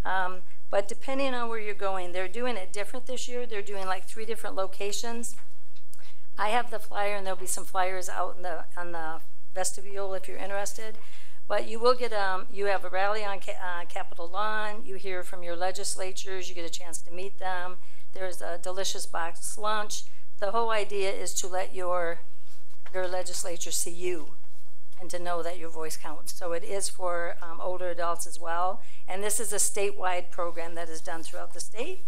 But depending on where you're going, they're doing it different this year. They're doing like 3 different locations. I have the flyer, and there'll be some flyers out in on the vestibule if you're interested. But you will get, you have a rally on Capitol Lawn. You hear from your legislatures. You get a chance to meet them. There's a delicious box lunch. The whole idea is to let your legislature see you and to know that your voice counts. So it is for older adults as well. And this is a statewide program that is done throughout the state.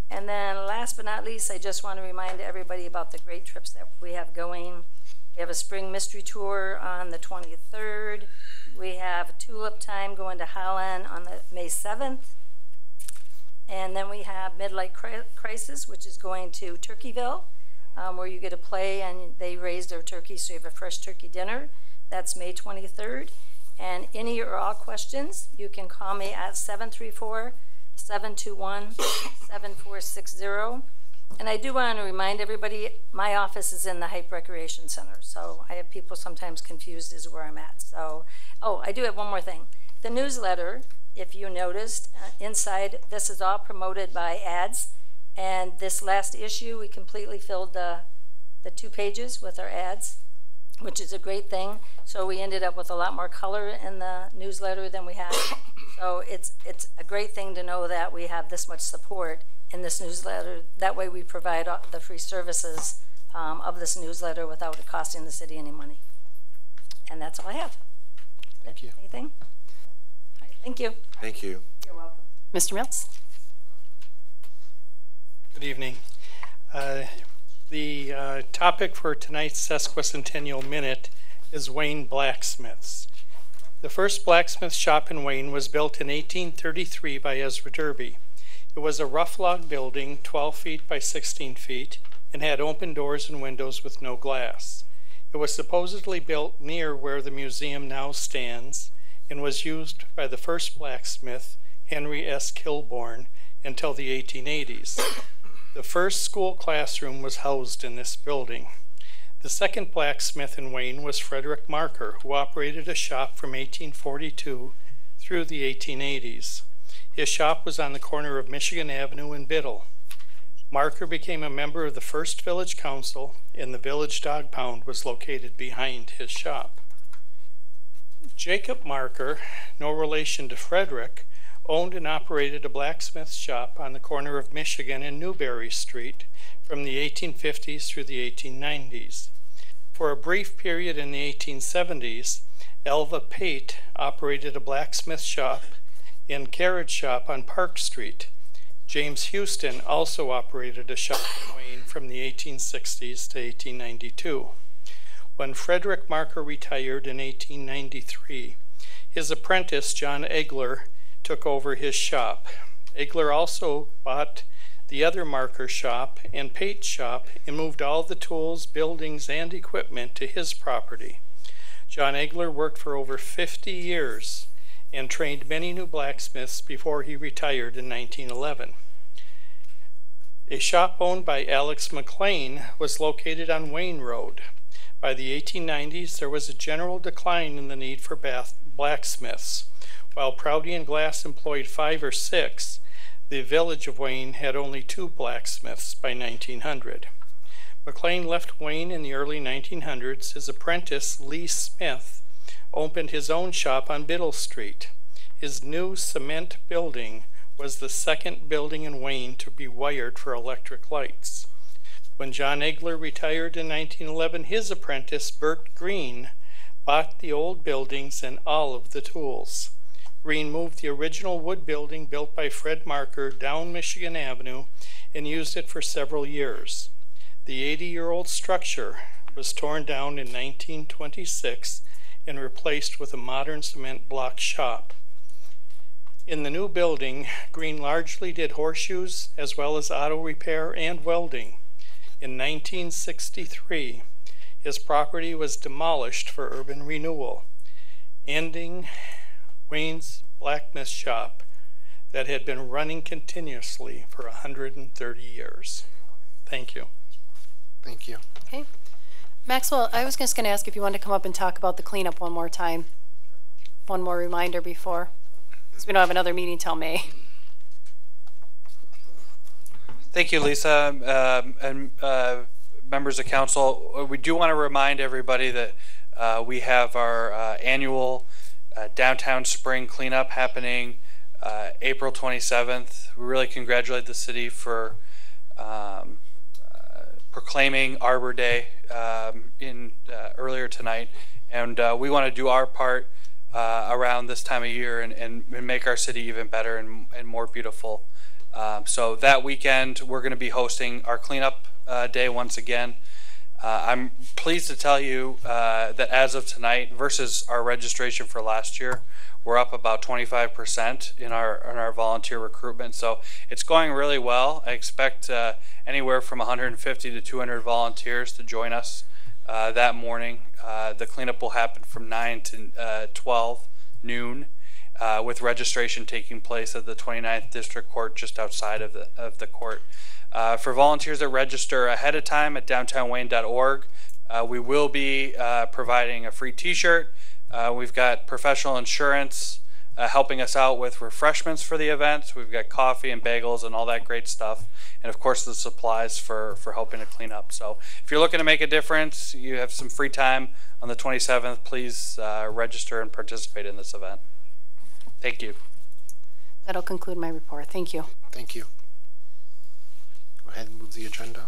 And then last but not least, I just want to remind everybody about the great trips that we have going. We have a spring mystery tour on the 23rd. We have Tulip Time going to Holland on May 7th. And then we have Midlight Crisis, which is going to Turkeyville, where you get to play and they raise their turkey, so you have a fresh turkey dinner. That's May 23rd. And any or all questions, you can call me at 734-721-7460. And I do want to remind everybody, my office is in the Hype Recreation Center, so I have people sometimes confused as where I'm at. So, oh, I do have one more thing. The newsletter, if you noticed, inside, this is all promoted by ads. And this last issue, we completely filled the 2 pages with our ads, which is a great thing. So we ended up with a lot more color in the newsletter than we had. So it's a great thing to know that we have this much support in this newsletter. That way we provide the free services of this newsletter without it costing the city any money. And that's all I have. Thank you. Anything? All right, thank you. Thank you. You're welcome. Mr. Mills? Good evening. The topic for tonight's sesquicentennial minute is Wayne Blacksmiths. The first blacksmith shop in Wayne was built in 1833 by Ezra Derby. It was a rough log building, 12 feet by 16 feet, and had open doors and windows with no glass. It was supposedly built near where the museum now stands and was used by the first blacksmith, Henry S. Kilbourne, until the 1880s. The first school classroom was housed in this building. The second blacksmith in Wayne was Frederick Marker, who operated a shop from 1842 through the 1880s. His shop was on the corner of Michigan Avenue and Biddle. Marker became a member of the first village council, and the village dog pound was located behind his shop. Jacob Marker, no relation to Frederick, owned and operated a blacksmith shop on the corner of Michigan and Newberry Street from the 1850s through the 1890s. For a brief period in the 1870s, Elva Pate operated a blacksmith shop and carriage shop on Park Street. James Houston also operated a shop in Wayne from the 1860s to 1892. When Frederick Marker retired in 1893, his apprentice, John Egler, took over his shop. Egler also bought the other Marker shop and Pate shop and moved all the tools, buildings, and equipment to his property. John Egler worked for over 50 years and trained many new blacksmiths before he retired in 1911. A shop owned by Alex McLean was located on Wayne Road. By the 1890s, there was a general decline in the need for blacksmiths. While Prouty and Glass employed 5 or 6, the village of Wayne had only 2 blacksmiths by 1900. McLean left Wayne in the early 1900s. His apprentice, Lee Smith, opened his own shop on Biddle Street. His new cement building was the second building in Wayne to be wired for electric lights. When John Egler retired in 1911, his apprentice, Bert Green, bought the old buildings and all of the tools. Green moved the original wood building built by Fred Marker down Michigan Avenue and used it for several years. The 80-year-old structure was torn down in 1926 and replaced with a modern cement block shop. In the new building, Green largely did horseshoes as well as auto repair and welding. In 1963, his property was demolished for urban renewal, ending Wayne's blacksmith shop that had been running continuously for 130 years. Thank you. Thank you. Okay. Maxwell, I was just going to ask if you wanted to come up and talk about the cleanup one more time. One more reminder before, because we don't have another meeting till May. Thank you, Lisa, and members of council. We do want to remind everybody that we have our annual downtown spring cleanup happening April 27th. We really congratulate the city for proclaiming Arbor Day earlier tonight, and we want to do our part around this time of year and make our city even better and more beautiful. So that weekend we're going to be hosting our cleanup day once again. I'm pleased to tell you that as of tonight versus our registration for last year, we're up about 25% in our volunteer recruitment. So it's going really well. I expect anywhere from 150 to 200 volunteers to join us that morning. The cleanup will happen from 9 to 12 noon, with registration taking place at the 29th District Court just outside of the court. For volunteers that register ahead of time at downtownwayne.org, we will be providing a free t-shirt. We've got professional insurance helping us out with refreshments for the event. We've got coffee and bagels and all that great stuff. And of course the supplies for helping to clean up. So if you're looking to make a difference, you have some free time on the 27th, please register and participate in this event. Thank you. That'll conclude my report. Thank you. Thank you. Go ahead and move the agenda.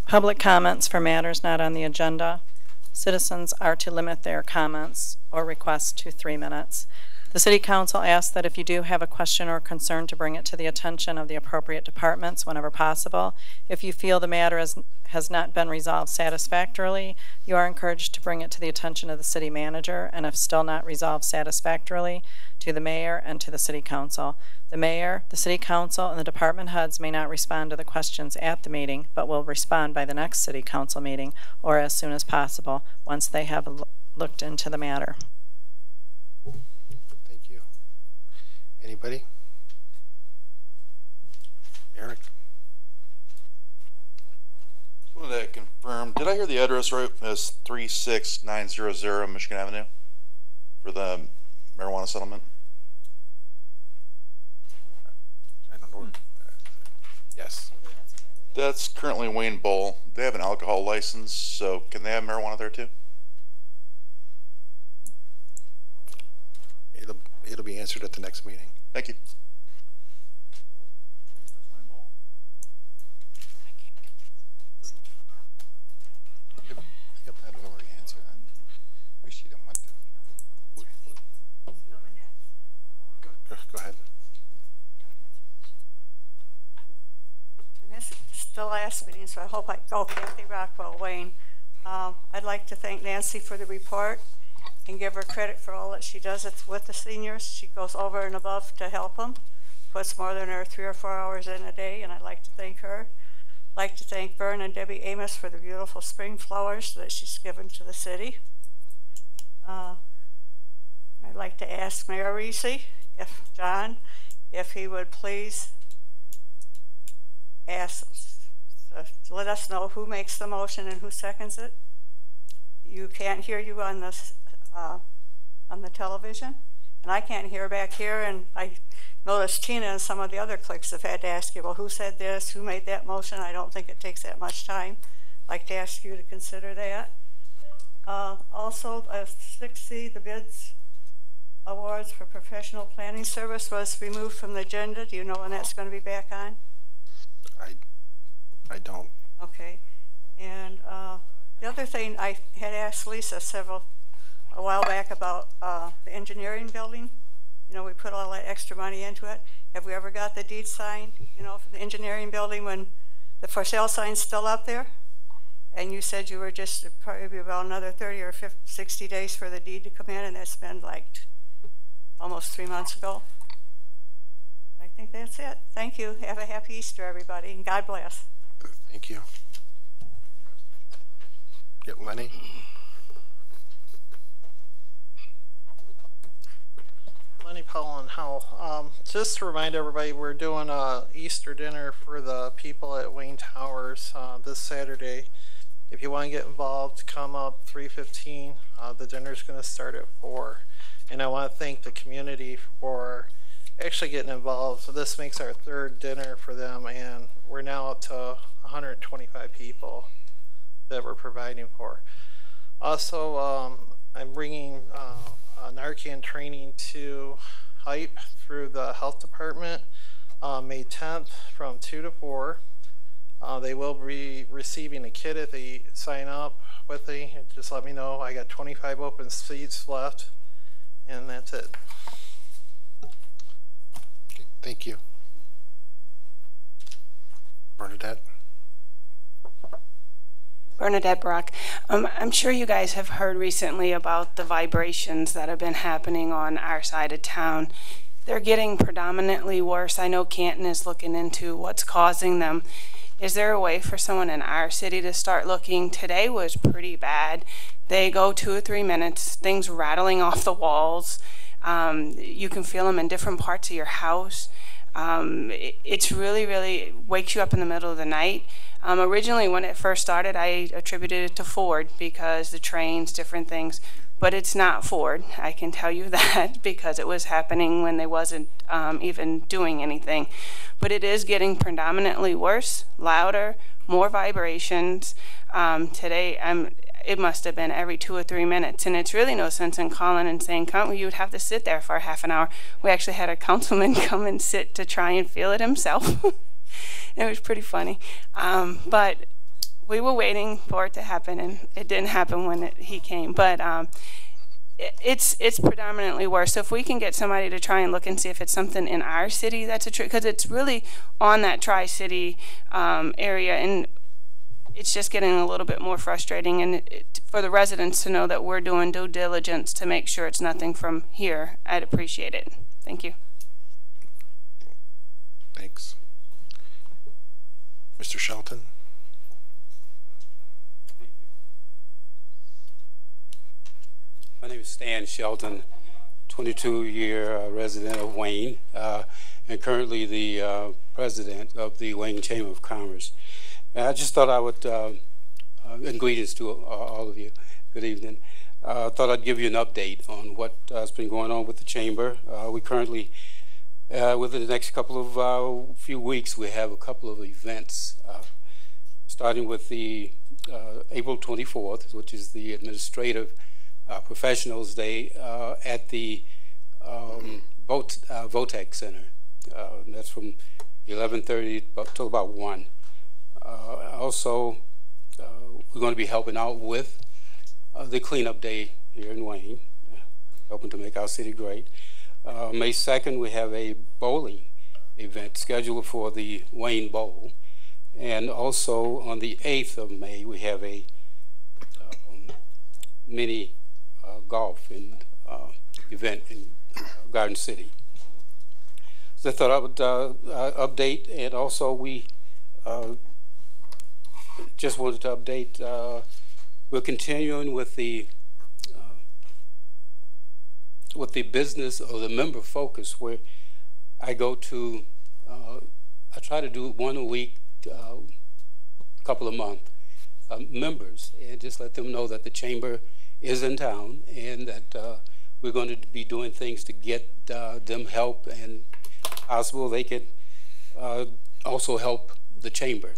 Public comments for matters not on the agenda. Citizens are to limit their comments or requests to 3 minutes. The City Council asks that if you do have a question or concern to bring it to the attention of the appropriate departments whenever possible. If you feel the matter has not been resolved satisfactorily, you are encouraged to bring it to the attention of the City Manager, and if still not resolved satisfactorily, to the Mayor and to the City Council. The Mayor, the City Council, and the department heads may not respond to the questions at the meeting, but will respond by the next City Council meeting or as soon as possible once they have looked into the matter. Thank you. Anybody? Eric? Just wanted to confirm, did I hear the address right as 36900 Michigan Avenue for the marijuana settlement? Yes. That's currently Wayne Bowl. They have an alcohol license, so can they have marijuana there too? It'll be answered at the next meeting. Thank you. Go ahead. And this is the last meeting, so I hope I go. Kathy Rockwell, Wayne. I'd like to thank Nancy for the report and give her credit for all that she does with the seniors. She goes over and above to help them, puts more than her 3 or 4 hours in a day, and I'd like to thank her. I'd like to thank Vern and Debbie Amos for the beautiful spring flowers that she's given to the city. I'd like to ask Mayor Reese, if he would please let us know who makes the motion and who seconds it. You can't hear you on the television, and I can't hear back here, and I noticed Tina and some of the other clerks have had to ask you, well, who said this, who made that motion? I don't think it takes that much time. I'd like to ask you to consider that. Also, 6C, the bids awards for professional planning service was removed from the agenda. Do you know when that's going to be back on? I don't. Okay. And the other thing, I had asked Lisa a while back about the engineering building. You know, we put all that extra money into it. Have we ever got the deed signed, you know, for the engineering building when the for sale sign's still up there? And you said you were just probably about another 30 or 60 days for the deed to come in, and that's been like almost 3 months ago. I think that's it. Thank you. Have a happy Easter, everybody, and God bless. Thank you. Yep, Lenny. Lenny Powell and Howell. Just to remind everybody, we're doing a Easter dinner for the people at Wayne Towers this Saturday. If you want to get involved, come up 3:15. The dinner's going to start at 4. And I want to thank the community for actually getting involved. So this makes our 3rd dinner for them, and we're now up to 125 people that we're providing for. Also, I'm bringing Narcan training to HYPE through the health department May 10th from 2 to 4. They will be receiving a kit if they sign up with me. Just let me know. I got 25 open seats left, and that's it. Okay, thank you. Bernadette. Bernadette Brock. I'm sure you guys have heard recently about the vibrations that have been happening on our side of town. They're getting predominantly worse. I know Canton is looking into what's causing them. Is there a way for someone in our city to start looking? Today was pretty bad. They go 2 or 3 minutes, things rattling off the walls. You can feel them in different parts of your house. It's really wakes you up in the middle of the night. Originally, when it first started, I attributed it to Ford because the trains, different things. But it's not Ford. I can tell you that because it was happening when they wasn't even doing anything. But it is getting predominantly worse, louder, more vibrations. Today, it must have been every 2 or 3 minutes, and it's really no sense in calling and saying, you would have to sit there for half an hour. We actually had a councilman come and sit to try and feel it himself. It was pretty funny. But we were waiting for it to happen, and it didn't happen when he came. But it's predominantly worse. So if we can get somebody to try and look and see if it's something in our city that's a trick, because it's really on that Tri-City area, and it's just getting a little bit more frustrating. And for the residents to know that we're doing due diligence to make sure it's nothing from here, I'd appreciate it. Thank you. Thanks. Mr. Shelton. My name is Stan Shelton, 22-year resident of Wayne, and currently the president of the Wayne Chamber of Commerce. And I just thought I would, and greetings to all of you, good evening. Thought I'd give you an update on what has been going on with the Chamber. We currently Within the next couple of few weeks, we have a couple of events, starting with the April 24th, which is the Administrative Professionals Day at the Votech Center. That's from 11:30 till about 1. Also, we're going to be helping out with the cleanup day here in Wayne, helping to make our city great. May 2nd, we have a bowling event scheduled for the Wayne Bowl. And also on the 8th of May, we have a mini golf event in Garden City. So I thought I would update, and also we just wanted to update, we're continuing with the business or the member focus, where I go to, I try to do one a week, couple of months, members, and just let them know that the chamber is in town and that we're going to be doing things to get them help, and possible they could also help the chamber.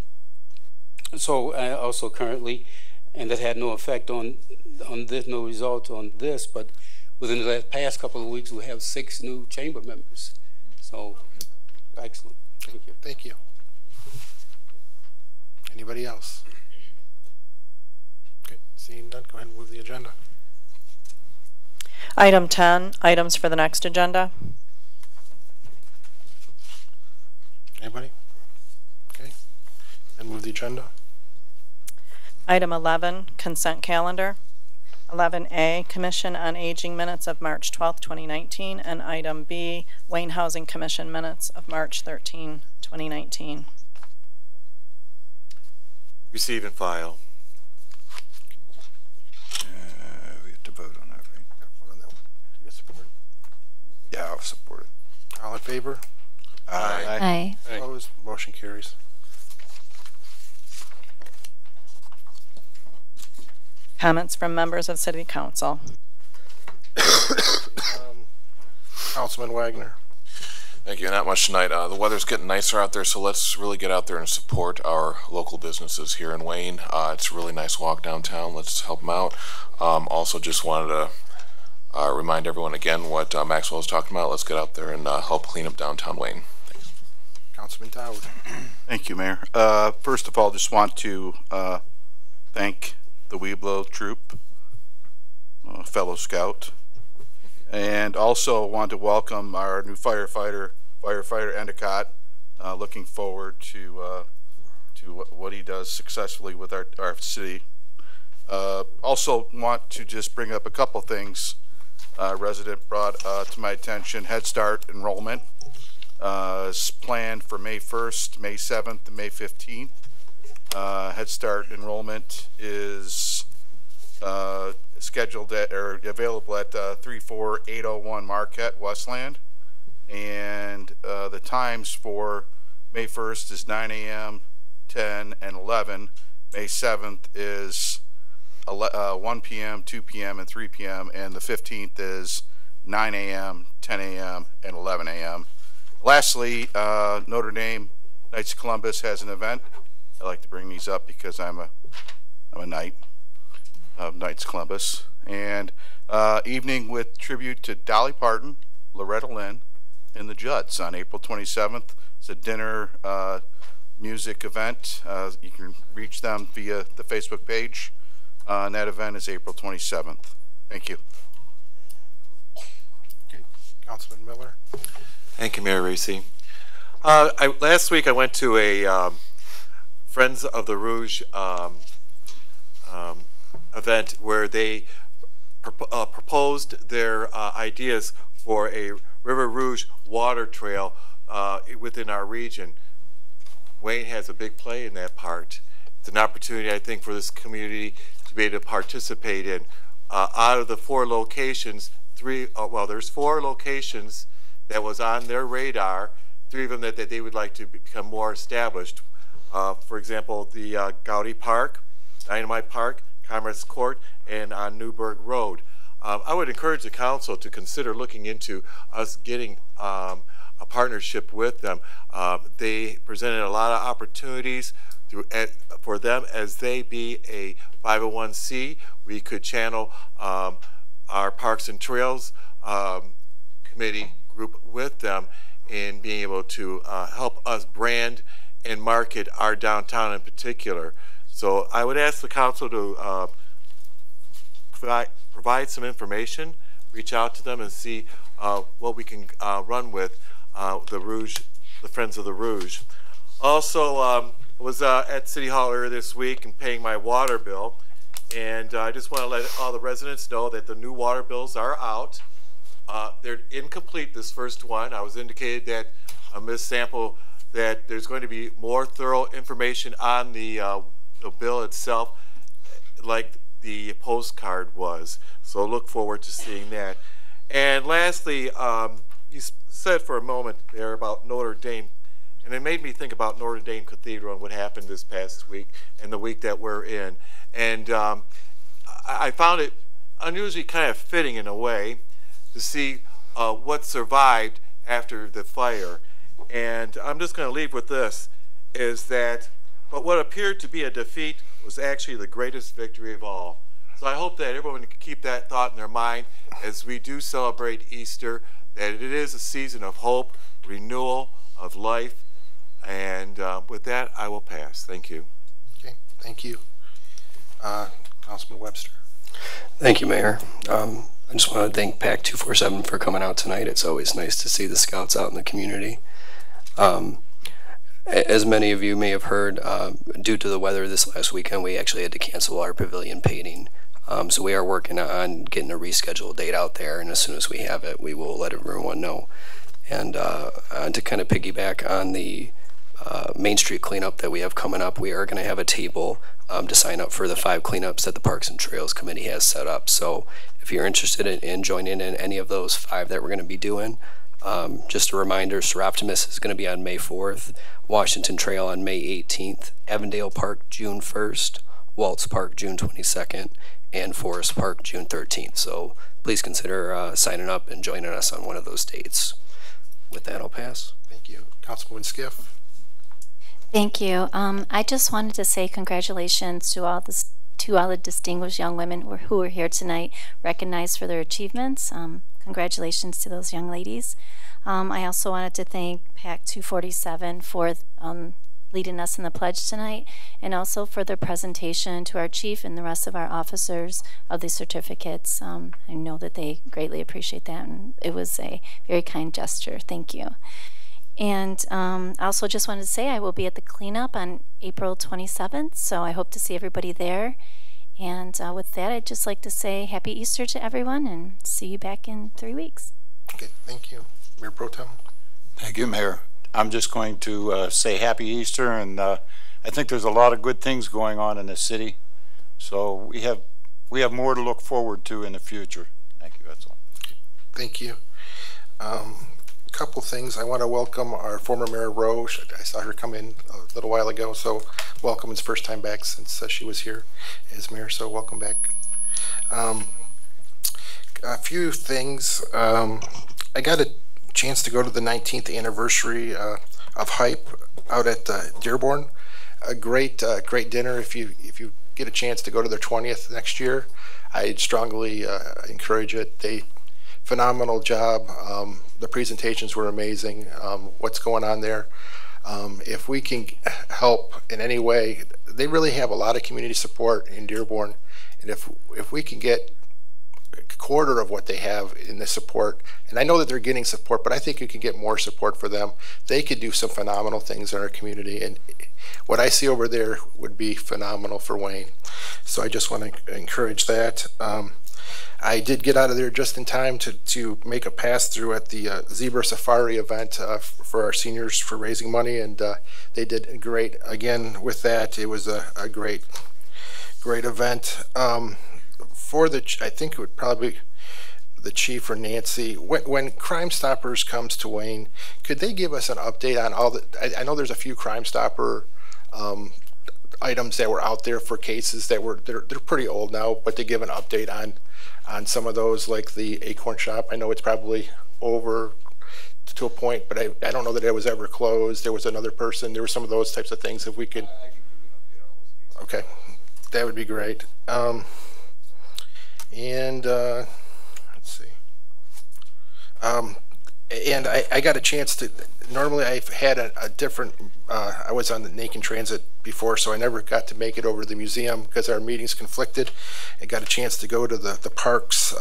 So also currently, and that had no effect on this, no result on this, but within the past couple of weeks, we have 6 new chamber members. So, excellent. Thank you. Thank you. Anybody else? Okay, seeing none, go ahead and move the agenda. Item 10, items for the next agenda. Anybody? Okay, and move the agenda. Item 11, consent calendar. 11A, Commission on Aging minutes of March 12, 2019, and item B, Wayne Housing Commission minutes of March 13, 2019. Receive and file. We have to vote on that, right? Vote on that one. Do you get support? Yeah, I'll support it. All in favor? Aye. Opposed? Motion carries. Comments from members of City Council. Councilman Wagner. Thank you. Not much tonight. The weather's getting nicer out there, so let's really get out there and support our local businesses here in Wayne. It's a really nice walk downtown. Let's help them out. Also, just wanted to remind everyone again what Maxwell was talking about. Let's get out there and help clean up downtown Wayne. Thanks. Councilman Dowd. Thank you, Mayor. First of all, just want to thank the Weeblo Troop, fellow scout, and also want to welcome our new firefighter Endicott. Looking forward to what he does successfully with our city. Also want to just bring up a couple things. Resident brought to my attention. Head Start enrollment is planned for May 1st, May 7th, and May 15th. Head Start enrollment is scheduled at or available at 34801 Marquette, Westland, and the times for May 1st is 9 a.m., 10, and 11. May 7th is 1 p.m., 2 p.m., and 3 p.m., and the 15th is 9 a.m., 10 a.m., and 11 a.m. Lastly, Notre Dame Knights of Columbus has an event. I like to bring these up because I'm a knight of Knights of Columbus. And evening with tribute to Dolly Parton, Loretta Lynn, and the Judds on April 27th. It's a dinner music event. You can reach them via the Facebook page. And that event is April 27th. Thank you. Okay, Councilman Miller. Thank you, Mayor Racy. Last week I went to a Friends of the Rouge event where they proposed their ideas for a River Rouge water trail within our region. Wayne has a big play in that part. It's an opportunity, I think, for this community to be able to participate in. Out of the 4 locations, there's 4 locations that was on their radar, 3 of them that they would like to become more established. For example, the Gowdy Park, Dynamite Park, Commerce Court, and on Newburgh Road. I would encourage the council to consider looking into us getting a partnership with them. They presented a lot of opportunities for them as they be a 501c. We could channel our Parks and Trails committee group with them in being able to help us brand and market our downtown in particular. So I would ask the council to provide some information, reach out to them and see what we can run with the Friends of the Rouge. Also, I was at City Hall earlier this week and paying my water bill, and I just want to let all the residents know that the new water bills are out. They're incomplete, this first one. I was indicated that Ms. Sample that there's going to be more thorough information on the bill itself, like the postcard was. So look forward to seeing that. And lastly, you said for a moment there about Notre Dame, and it made me think about Notre Dame Cathedral and what happened this past week and the week that we're in. And I found it unusually kind of fitting in a way to see what survived after the fire. And I'm just going to leave with this, is that but what appeared to be a defeat was actually the greatest victory of all. So I hope that everyone can keep that thought in their mind as we do celebrate Easter, that it is a season of hope, renewal, of life. And with that, I will pass. Thank you. Okay, thank you. Councilman Webster. Thank you, Mayor. I just want to thank PAC 247 for coming out tonight. It's always nice to see the scouts out in the community. As many of you may have heard, due to the weather this last weekend, we actually had to cancel our pavilion painting. So we are working on getting a rescheduled date out there, and as soon as we have it, we will let everyone know. And to kind of piggyback on the Main Street cleanup that we have coming up, we are going to have a table to sign up for the 5 cleanups that the Parks and Trails Committee has set up. So if you're interested in joining in any of those 5 that we're going to be doing, just a reminder, Seroptimus is going to be on May 4th, Washington Trail on May 18th, Avondale Park June 1st, Waltz Park June 22nd, and Forest Park June 13th. So please consider signing up and joining us on one of those dates. With that, I'll pass. Thank you. Councilwoman Skiff. Thank you. I just wanted to say congratulations to all the distinguished young women who are here tonight, recognized for their achievements. Congratulations to those young ladies. I also wanted to thank PAC 247 for leading us in the pledge tonight, and also for their presentation to our chief and the rest of our officers of the certificates. I know that they greatly appreciate that, and it was a very kind gesture. Thank you. And I also just wanted to say I will be at the cleanup on April 27th, so I hope to see everybody there. And with that, I'd just like to say Happy Easter to everyone, and see you back in 3 weeks. Okay, thank you. Mayor Pro Tem. Thank you, Mayor. I'm just going to say Happy Easter, and I think there's a lot of good things going on in the city. So we have more to look forward to in the future. Thank you, that's all. Thank you. Couple things. I want to welcome our former Mayor Roche. I saw her come in a little while ago, so welcome. It's first time back since she was here as mayor, so welcome back. A few things. I got a chance to go to the 19th anniversary of Hype out at Dearborn. A great dinner. If you get a chance to go to their 20th next year, I'd strongly encourage it. Phenomenal job. The presentations were amazing. What's going on there? If we can help in any way, they really have a lot of community support in Dearborn, and if we can get a quarter of what they have in the support, and I know that they're getting support, but I think you can get more support for them. They could do some phenomenal things in our community, and what I see over there would be phenomenal for Wayne. So I just want to encourage that. I did get out of there just in time to make a pass-through at the Zebra Safari event for our seniors for raising money, and they did great. Again, with that, it was a great event. I think it would probably be the chief or Nancy. When Crime Stoppers comes to Wayne, could they give us an update on all the? I know there's a few Crime Stopper items that were out there for cases that they're pretty old now, but to give an update on some of those, like the Acorn Shop. I know it's probably over to a point, but I don't know that it was ever closed. There was another person. There were some of those types of things. If we could, okay, that would be great. And let's see. And I got a chance to. Normally, I've had a different. I was on the Macon Transit before, so I never got to make it over to the museum because our meetings conflicted. I got a chance to go to the parks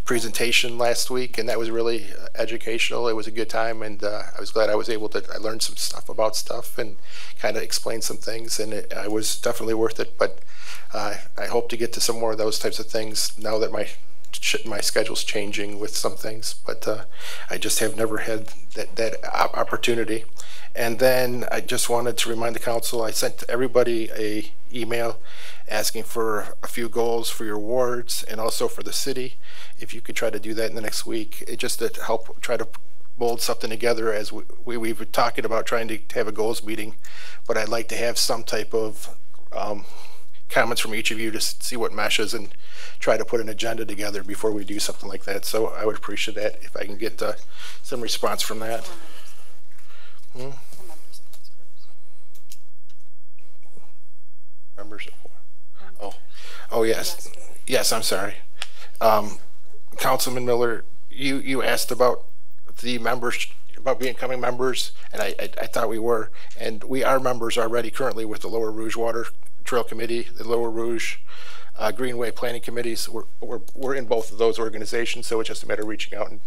presentation last week, and that was really educational. It was a good time, and I was glad I was able to. I learned some stuff about stuff and kind of explained some things, and it was definitely worth it. But I hope to get to some more of those types of things now that my schedule's changing with some things, but I just have never had that opportunity. And then I just wanted to remind the council, I sent everybody a email asking for a few goals for your wards and also for the city. If you could try to do that in the next week, it just to help try to mold something together, as we've been talking about trying to have a goals meeting, but I'd like to have some type of comments from each of you to see what meshes and try to put an agenda together before we do something like that. So I would appreciate that if I can get some response from that. Members of oh yes, yes. I'm sorry, Councilman Miller. You asked about the members, about becoming members, and I thought we were, and we are members already currently with the Lower Rouge Water Trail Committee, the Lower Rouge Greenway Planning Committees. We're in both of those organizations, so it's just a matter of reaching out and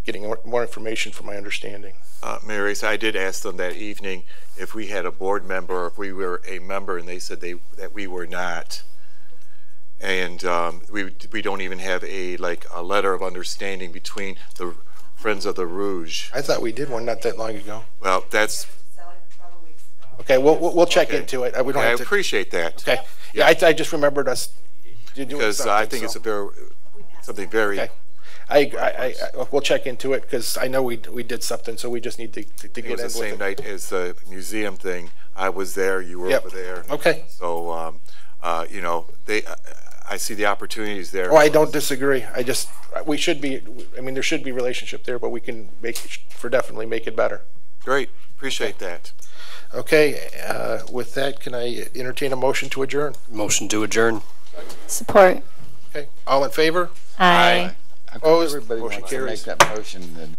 getting more information from my understanding. Mayor Race, I did ask them that evening if we had a board member or if we were a member, and they said that we were not. And we don't even have a letter of understanding between the Friends of the Rouge. I thought we did one not that long ago. Well, that's okay. We'll check into it. We don't I have to, appreciate that. Okay. Yeah, I just remembered us doing because I think it's something very. Okay. We'll check into it because I know we did something, so we just need to get in with it. It was the same night as the museum thing. I was there. You were over there. Okay. So you know, I see the opportunities there. Oh, I don't disagree. We should be. I mean, there should be relationship there, but we can definitely make it better. Great. Appreciate that. Okay. With that, can I entertain a motion to adjourn? Motion to adjourn. Support. Okay. All in favor? Aye. Opposed? Everybody Motion wants to carries. make that motion, then